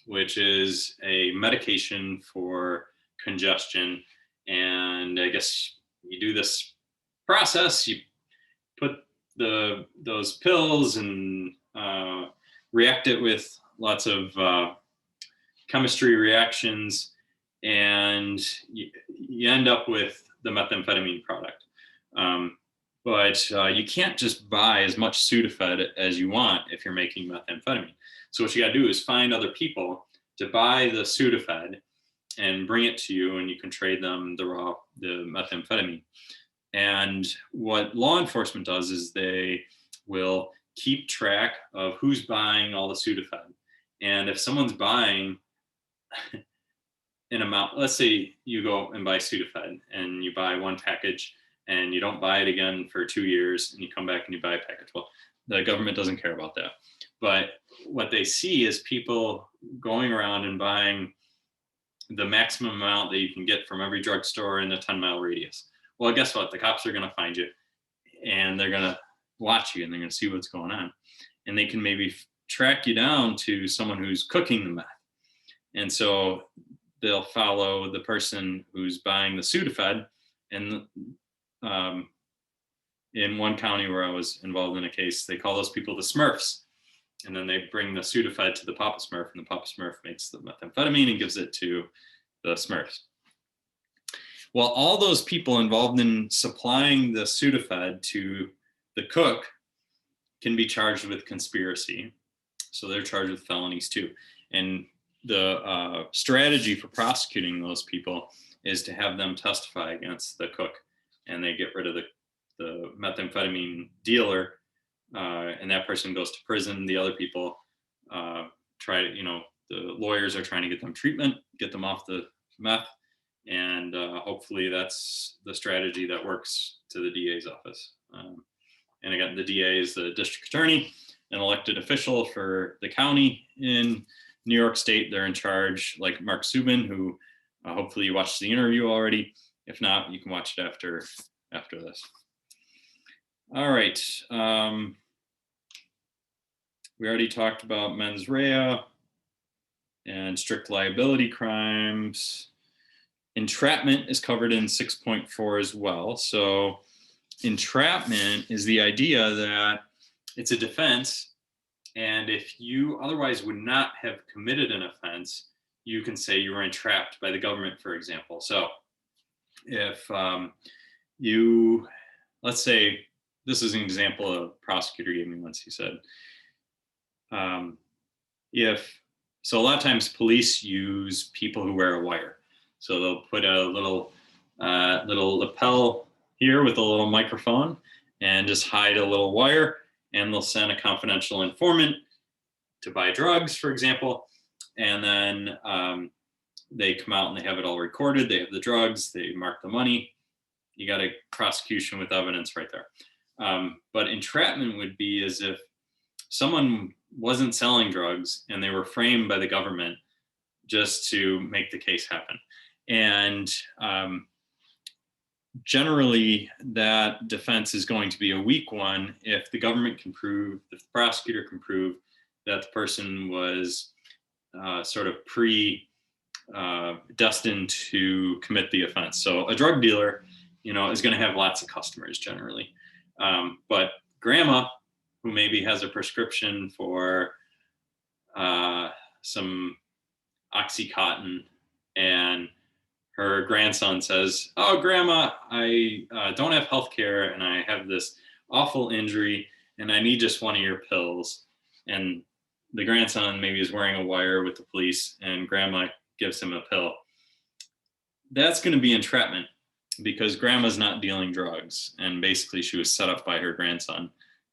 which is a medication for congestion. And I guess you do this process. You put those pills and react it with lots of chemistry reactions, and you end up with the methamphetamine product. But you can't just buy as much Sudafed as you want if you're making methamphetamine. So what you got to do is find other people to buy the Sudafed and bring it to you, and you can trade them the methamphetamine. And what law enforcement does is they will keep track of who's buying all the Sudafed. And if someone's buying an amount, let's say you go and buy Sudafed and you buy one package and you don't buy it again for 2 years, and you come back and you buy a package. Well, the government doesn't care about that. But what they see is people going around and buying the maximum amount that you can get from every drugstore in a 10-mile radius. Well, guess what? The cops are going to find you, and they're going to watch you, and they're going to see what's going on. And they can maybe track you down to someone who's cooking the meth. And so they'll follow the person who's buying the Sudafed. And in one county where I was involved in a case, they call those people the Smurfs. And then they bring the Sudafed to the Papa Smurf, and the Papa Smurf makes the methamphetamine and gives it to the Smurfs. Well, all those people involved in supplying the Sudafed to the cook can be charged with conspiracy. So they're charged with felonies too. And the strategy for prosecuting those people is to have them testify against the cook, and they get rid of the methamphetamine dealer, and that person goes to prison. The other people try to, the lawyers are trying to get them treatment, get them off the meth, and hopefully that's the strategy that works to the DA's office. And again, the DA is the district attorney, an elected official for the county in New York State. They're in charge, like Mark Subin, who hopefully you watched the interview already. If not, you can watch it after this. All right. We already talked about mens rea and strict liability crimes. Entrapment is covered in 6.4 as well. So entrapment is the idea that it's a defense, and if you otherwise would not have committed an offense, you can say you were entrapped by the government, for example. So if let's say, this is an example a prosecutor gave me once. He said, so a lot of times police use people who wear a wire. So they'll put a little lapel here with a little microphone and just hide a little wire, and they'll send a confidential informant to buy drugs, for example. And then they come out and they have it all recorded. They have the drugs, they mark the money. You got a prosecution with evidence right there. But entrapment would be as if someone wasn't selling drugs and they were framed by the government just to make the case happen. And generally that defense is going to be a weak one if the government can prove, if the prosecutor can prove that the person was sort of destined to commit the offense. So a drug dealer, is going to have lots of customers generally. But grandma, who maybe has a prescription for some Oxycontin, and her grandson says, "Oh, grandma, I don't have health care, and I have this awful injury, and I need just one of your pills." And the grandson maybe is wearing a wire with the police, and grandma gives him a pill. That's going to be entrapment, because grandma's not dealing drugs, and basically she was set up by her grandson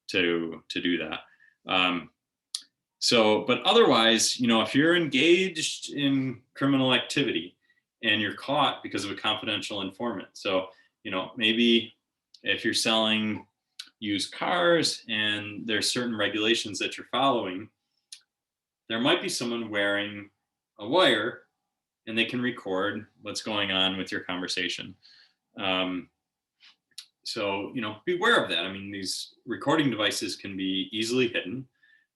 to do that. But otherwise, if you're engaged in criminal activity and you're caught because of a confidential informant, so maybe if you're selling used cars and there's certain regulations that you're following, there might be someone wearing a wire and they can record what's going on with your conversation. So beware of that. I mean, these recording devices can be easily hidden.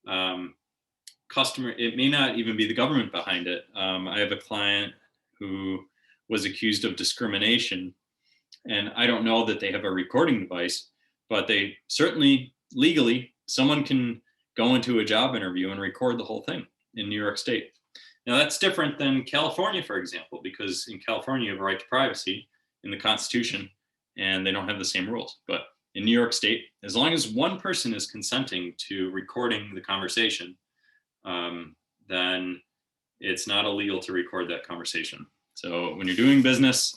It may not even be the government behind it. I have a client who was accused of discrimination, And I don't know that they have a recording device, but they certainly legally, someone can go into a job interview and record the whole thing in New York State. Now that's different than California, for example, because in California you have a right to privacy in the Constitution, and they don't have the same rules. But in New York State, as long as one person is consenting to recording the conversation, then it's not illegal to record that conversation. So when you're doing business,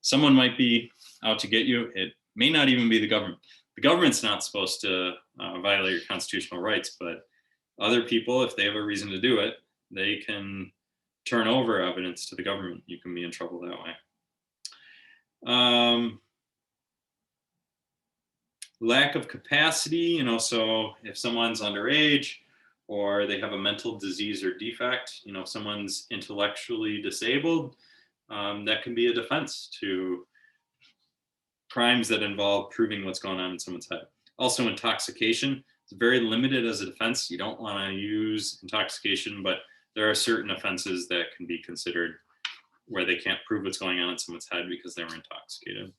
someone might be out to get you. It may not even be the government. The government's not supposed to violate your constitutional rights, but other people, if they have a reason to do it, they can turn over evidence to the government. You can be in trouble that way. Lack of capacity, so if someone's underage or they have a mental disease or defect, if someone's intellectually disabled, that can be a defense to crimes that involve proving what's going on in someone's head. Also, intoxication is very limited as a defense. You don't want to use intoxication, but there are certain offenses that can be considered where they can't prove what's going on in someone's head because they were intoxicated.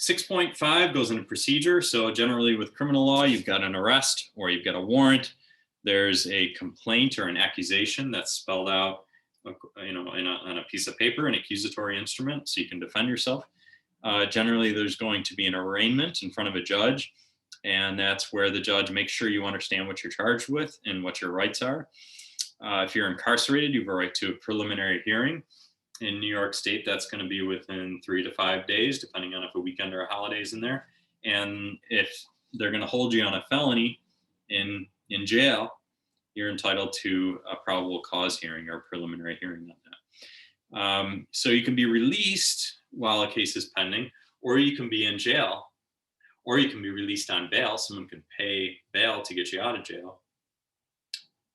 6.5 goes into procedure. So generally with criminal law, you've got an arrest or you've got a warrant. There's a complaint or an accusation that's spelled out, on a piece of paper, an accusatory instrument, so you can defend yourself. Generally, there's going to be an arraignment in front of a judge, and that's where the judge makes sure you understand what you're charged with and what your rights are. If you're incarcerated, you have a right to a preliminary hearing. In New York State, that's going to be within 3 to 5 days, depending on if a weekend or a holiday is in there. And if they're going to hold you on a felony in jail, you're entitled to a probable cause hearing or a preliminary hearing on that. So you can be released while a case is pending, or you can be in jail, or you can be released on bail. Someone can pay bail to get you out of jail.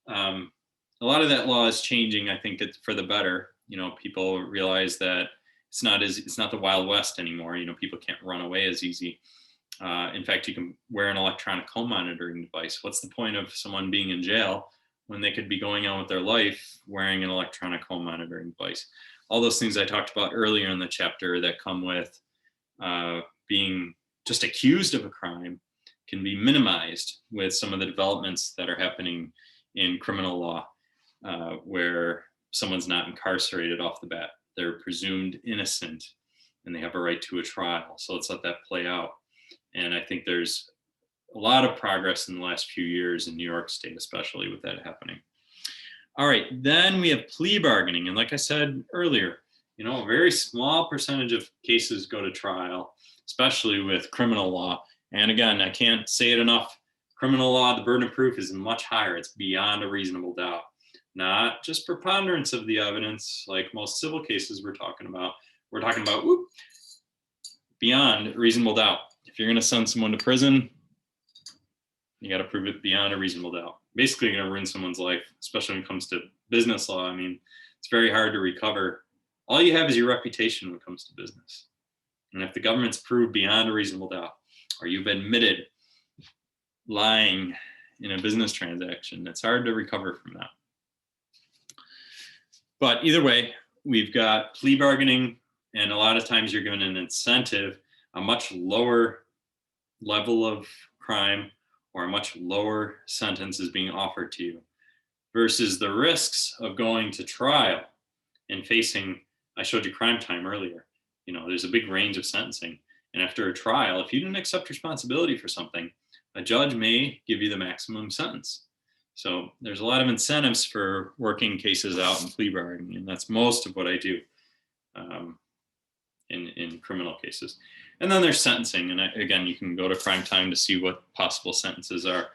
A lot of that law is changing. I think it's for the better. People realize that it's not the Wild West anymore. People can't run away as easy. In fact, you can wear an electronic home monitoring device. What's the point of someone being in jail when they could be going on with their life wearing an electronic home monitoring device? All those things I talked about earlier in the chapter that come with being just accused of a crime can be minimized with some of the developments that are happening in criminal law, where someone's not incarcerated off the bat. They're presumed innocent and they have a right to a trial. So let's let that play out. And I think there's a lot of progress in the last few years in New York State, especially with that happening. All right, then we have plea bargaining. And like I said earlier, a very small percentage of cases go to trial, especially with criminal law. And again, I can't say it enough. Criminal law, the burden of proof is much higher. It's beyond a reasonable doubt. Not just preponderance of the evidence, like most civil cases we're talking about. We're talking about beyond reasonable doubt. If you're going to send someone to prison, you got to prove it beyond a reasonable doubt. Basically, you're going to ruin someone's life, especially when it comes to business law. I mean, it's very hard to recover. All you have is your reputation when it comes to business. And if the government's proved beyond a reasonable doubt, or you've admitted lying in a business transaction, it's hard to recover from that. But either way, we've got plea bargaining, and a lot of times you're given an incentive, a much lower level of crime or a much lower sentence is being offered to you versus the risks of going to trial and facing, I showed you crime time earlier, there's a big range of sentencing. And after a trial, if you didn't accept responsibility for something, a judge may give you the maximum sentence. So there's a lot of incentives for working cases out in plea bargaining, and that's most of what I do in criminal cases. And then there's sentencing, and again, you can go to crime time to see what possible sentences are.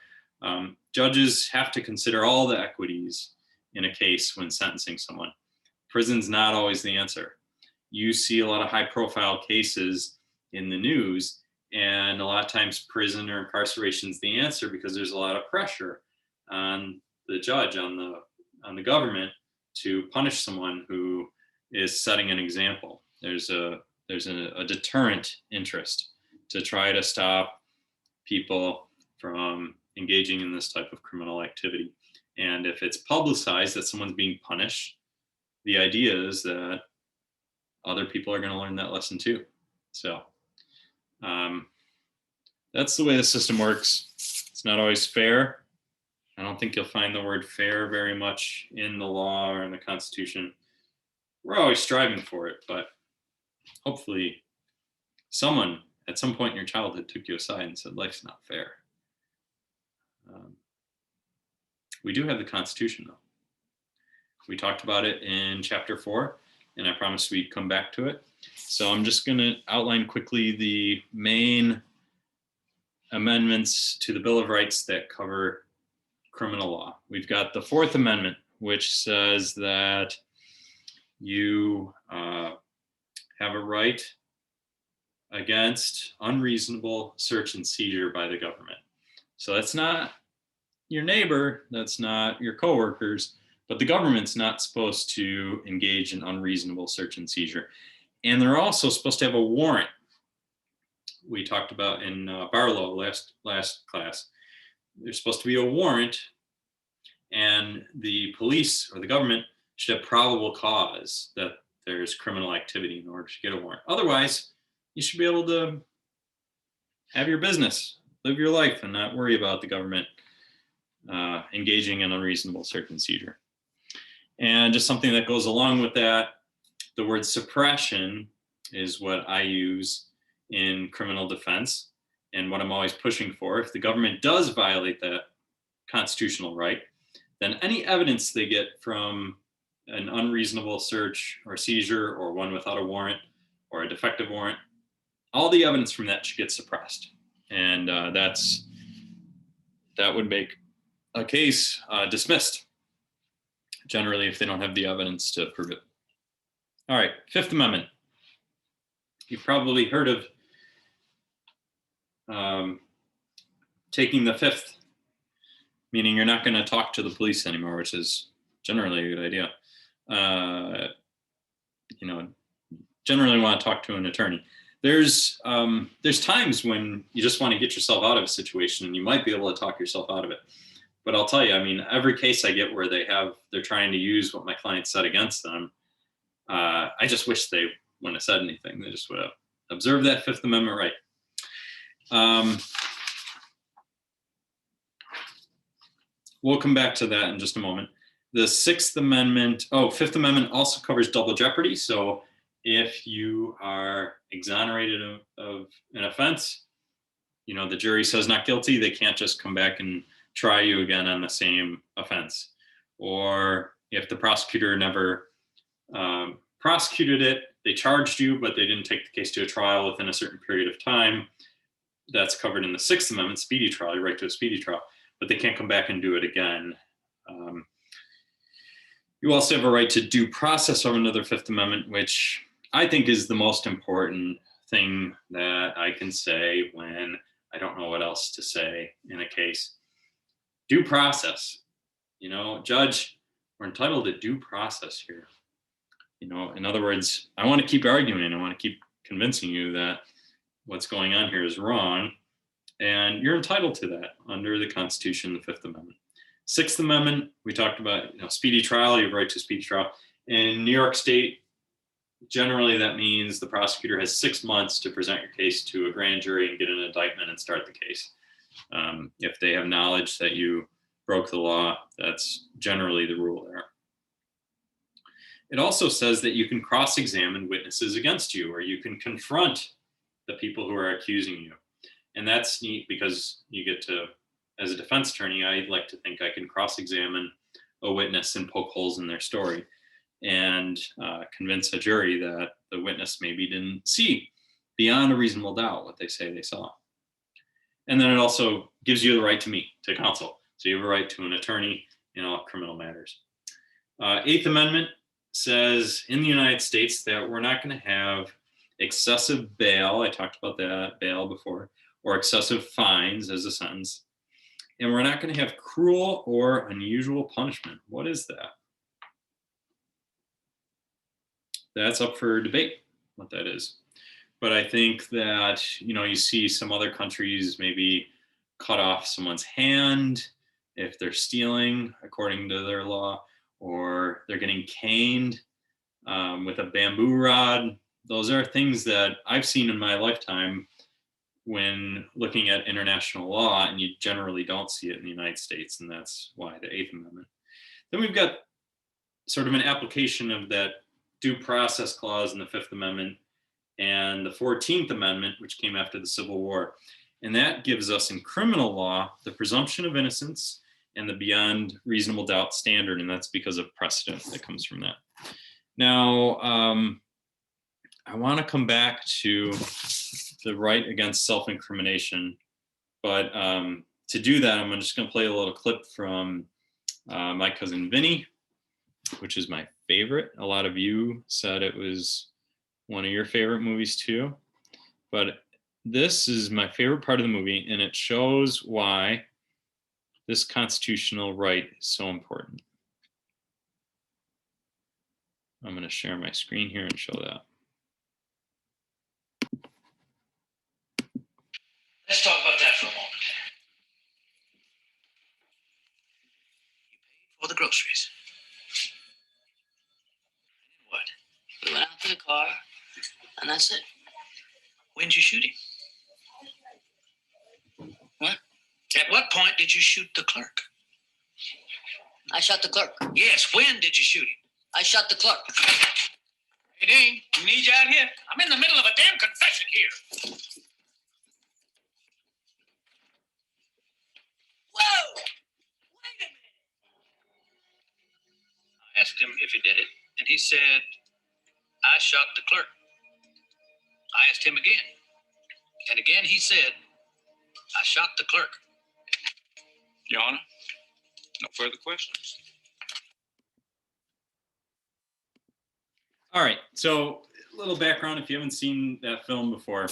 Judges have to consider all the equities in a case when sentencing someone. Prison's not always the answer. You see a lot of high-profile cases in the news, and a lot of times prison or incarceration is the answer because there's a lot of pressure on the judge, on the government, to punish someone who is setting an example. There's a deterrent interest to try to stop people from engaging in this type of criminal activity. And if it's publicized that someone's being punished, the idea is that other people are going to learn that lesson too. So that's the way the system works. It's not always fair. I don't think you'll find the word fair very much in the law or in the Constitution. We're always striving for it, but hopefully someone at some point in your childhood took you aside and said, life's not fair. We do have the Constitution, though. We talked about it in chapter 4, and I promised we'd come back to it. So I'm just going to outline quickly the main amendments to the Bill of Rights that cover criminal law. We've got the Fourth Amendment, which says that you have a right against unreasonable search and seizure by the government. So that's not your neighbor, that's not your coworkers, but the government's not supposed to engage in unreasonable search and seizure. And they're also supposed to have a warrant. We talked about in bar law last class. There's supposed to be a warrant, and the police or the government should have probable cause that there's criminal activity in order to get a warrant. Otherwise, you should be able to have your business, live your life, and not worry about the government engaging in unreasonable search and seizure. And just something that goes along with that, the word suppression is what I use in criminal defense and what I'm always pushing for. If the government does violate that constitutional right, then any evidence they get from an unreasonable search or seizure or one without a warrant or a defective warrant, all the evidence from that should get suppressed. And that would make a case dismissed, generally, if they don't have the evidence to prove it. All right, Fifth Amendment. You've probably heard of taking the fifth, meaning you're not going to talk to the police anymore, which is generally a good idea. Generally want to talk to an attorney. There's times when you just want to get yourself out of a situation, and you might be able to talk yourself out of it. But I'll tell you, I mean, every case I get where they're trying to use what my client said against them, I just wish they wouldn't have said anything. They just would have observed that Fifth Amendment right. We'll come back to that in just a moment. The Fifth Amendment also covers double jeopardy. So if you are exonerated of an offense, the jury says not guilty, they can't just come back and try you again on the same offense. Or if the prosecutor never prosecuted it, they charged you, but they didn't take the case to a trial within a certain period of time, that's covered in the Sixth Amendment, speedy trial, your right to a speedy trial, but they can't come back and do it again. You also have a right to due process under the Fifth Amendment, which I think is the most important thing that I can say when I don't know what else to say in a case. Due process. Judge, we're entitled to due process here. In other words, I want to keep arguing. I want to keep convincing you that what's going on here is wrong. And you're entitled to that under the Constitution, the Fifth Amendment. Sixth Amendment, we talked about, speedy trial, you have a right to speedy trial. In New York State, generally that means the prosecutor has 6 months to present your case to a grand jury and get an indictment and start the case. If they have knowledge that you broke the law, that's generally the rule there. It also says that you can cross-examine witnesses against you, or you can confront the people who are accusing you. And that's neat because you get to, as a defense attorney, I like to think I can cross-examine a witness and poke holes in their story and convince a jury that the witness maybe didn't see beyond a reasonable doubt what they say they saw. And then it also gives you the right to meet, to counsel. So you have a right to an attorney in all criminal matters. Eighth Amendment says in the United States that we're not going to have excessive bail. I talked about that, bail before, or excessive fines as a sentence. And we're not going to have cruel or unusual punishment. What is that? That's up for debate, what that is. But I think that, you see some other countries maybe cut off someone's hand if they're stealing according to their law, or they're getting caned with a bamboo rod those are things that I've seen in my lifetime when looking at international law, and you generally don't see it in the United States, and that's why the Eighth Amendment. Then we've got sort of an application of that due process clause in the Fifth Amendment and the 14th Amendment, which came after the Civil War. And that gives us in criminal law the presumption of innocence and the beyond reasonable doubt standard, and that's because of precedent that comes from that. Now, I want to come back to the right against self-incrimination, but to do that, I'm just going to play a little clip from My Cousin Vinny, which is my favorite. A lot of you said it was one of your favorite movies too, but this is my favorite part of the movie, and it shows why this constitutional right is so important. I'm going to share my screen here and show that. Let's talk about that for a moment. You paid for the groceries. What? We went out to the car, and that's it. When'd you shoot him? What? At what point did you shoot the clerk? I shot the clerk. Yes, when did you shoot him? I shot the clerk. Hey, Dean, we need you out here. I'm in the middle of a damn confession here. Whoa! Wait a minute. I asked him if he did it, and he said, I shot the clerk. I asked him again, and again he said, I shot the clerk. Your Honor, no further questions. All right, so a little background if you haven't seen that film before.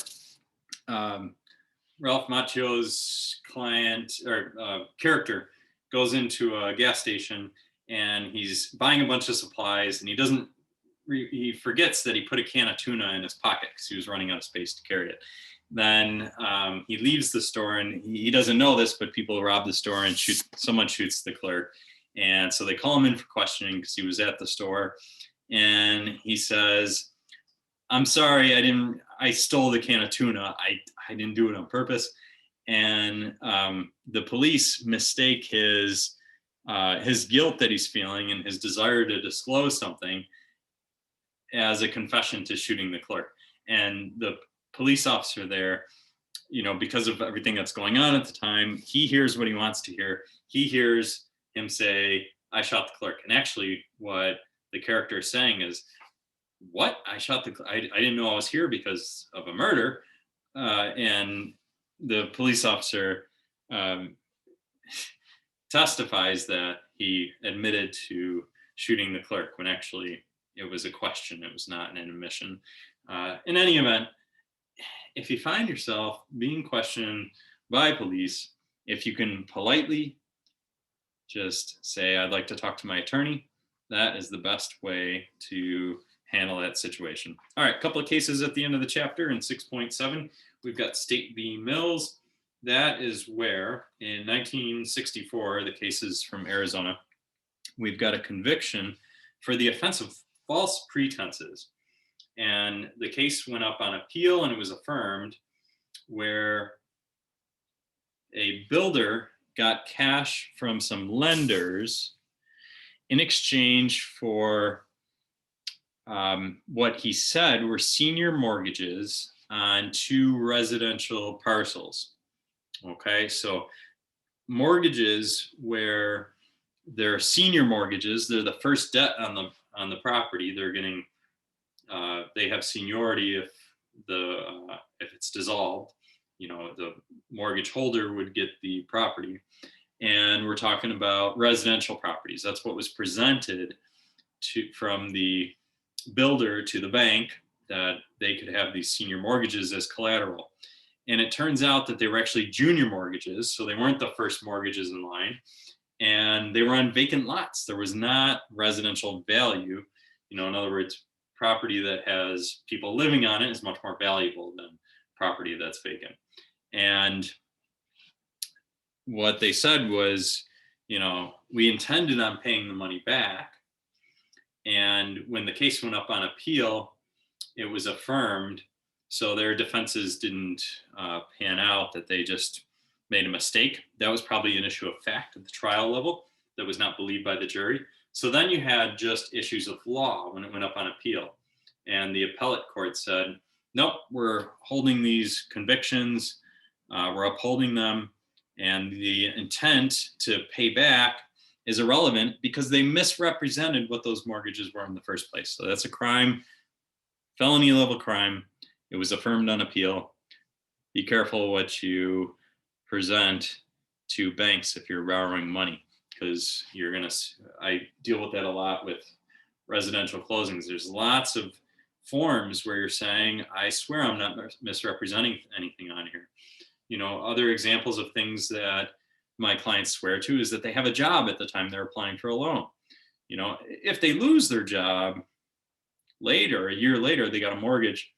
Ralph Macchio's client or character goes into a gas station and he's buying a bunch of supplies, and he forgets that he put a can of tuna in his pocket because he was running out of space to carry it. Then he leaves the store, and he doesn't know this, but people rob the store and someone shoots the clerk. And so they call him in for questioning because he was at the store. And he says, I'm sorry, I stole the can of tuna. I didn't do it on purpose. And the police mistake his guilt that he's feeling and his desire to disclose something as a confession to shooting the clerk. And the police officer there, because of everything that's going on at the time, he hears what he wants to hear. He hears him say, I shot the clerk. And actually what the character is saying is, what? I shot the clerk? I didn't know I was here because of a murder. And the police officer testifies that he admitted to shooting the clerk when actually it was a question. It was not an admission. In any event, if you find yourself being questioned by police, if you can politely just say, I'd like to talk to my attorney, that is the best way to handle that situation. All right, a couple of cases at the end of the chapter in 6.7. We've got State v. Mills. That is where, in 1964, the case is from Arizona, we've got a conviction for the offense of false pretenses. And the case went up on appeal, and it was affirmed, where a builder got cash from some lenders in exchange for what he said were senior mortgages on 2 residential parcels. Okay, so mortgages where they're senior mortgages, they're the first debt on the property. They're getting they have seniority if it's dissolved. The mortgage holder would get the property. And we're talking about residential properties. That's what was presented from the builder to the bank, that they could have these senior mortgages as collateral. And it turns out that they were actually junior mortgages, so they weren't the first mortgages in line, and they were on vacant lots. There was not residential value. In other words, property that has people living on it is much more valuable than property that's vacant. And what they said was, we intended on paying the money back. And when the case went up on appeal, it was affirmed. So their defenses didn't pan out, that they just made a mistake. That was probably an issue of fact at the trial level that was not believed by the jury. So then you had just issues of law when it went up on appeal. And the appellate court said, nope, we're holding these convictions, we're upholding them, and the intent to pay back is irrelevant because they misrepresented what those mortgages were in the first place. So that's a crime, felony level crime. It was affirmed on appeal. Be careful what you present to banks if you're borrowing money, because I deal with that a lot with residential closings. There's lots of forms where you're saying, I swear I'm not misrepresenting anything on here. Other examples of things that my clients swear to is that they have a job at the time they're applying for a loan. If they lose their job later, a year later, they got a mortgage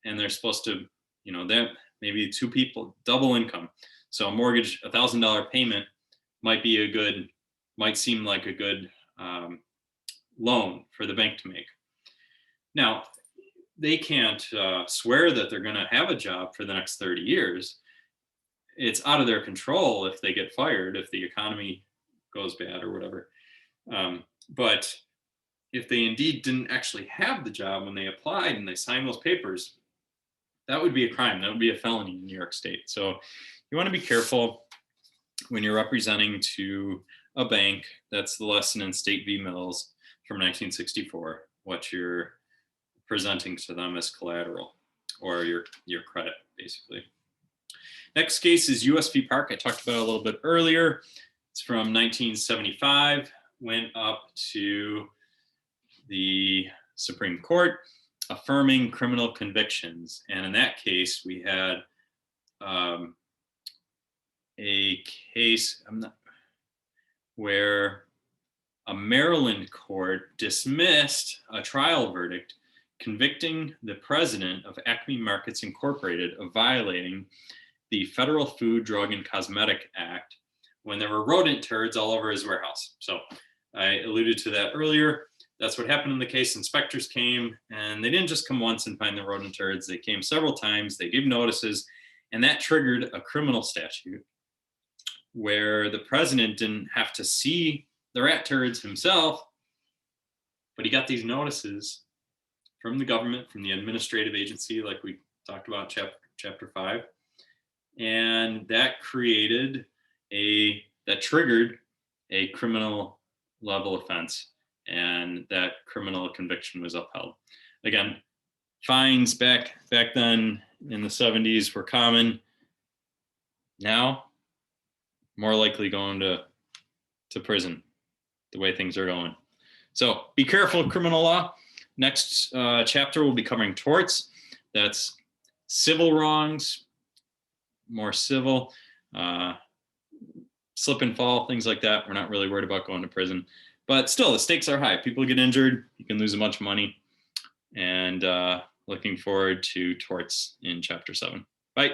and they're supposed to, that maybe two people, double income. So a mortgage, $1,000 payment might seem like a good loan for the bank to make. Now, they can't swear that they're going to have a job for the next 30 years. It's out of their control if they get fired, if the economy goes bad or whatever. But if they indeed didn't actually have the job when they applied and they signed those papers, that would be a crime. That would be a felony in New York State. So you want to be careful when you're representing to a bank. That's the lesson in State v. Mills from 1964, what you're presenting to them as collateral or your credit, basically. Next case is US v. Park. I talked about it a little bit earlier. It's from 1975, went up to the Supreme Court, affirming criminal convictions. And in that case, we had a case where a Maryland court dismissed a trial verdict convicting the president of Acme Markets Incorporated of violating the Federal Food, Drug, and Cosmetic Act when there were rodent turds all over his warehouse. So I alluded to that earlier. That's what happened in the case. Inspectors came, and they didn't just come once and find the rodent turds. They came several times. They gave notices, and that triggered a criminal statute where the president didn't have to see the rat turds himself, but he got these notices from the government, from the administrative agency, like we talked about chapter 5. And that triggered a criminal level offense, and that criminal conviction was upheld. Again, fines back then in the 70s were common. Now, more likely going to prison, the way things are going. So be careful of criminal law. Next chapter will be covering torts. That's civil wrongs, more civil, slip and fall, things like that. We're not really worried about going to prison. But still, the stakes are high. People get injured. You can lose a bunch of money. And looking forward to torts in chapter 7. Bye.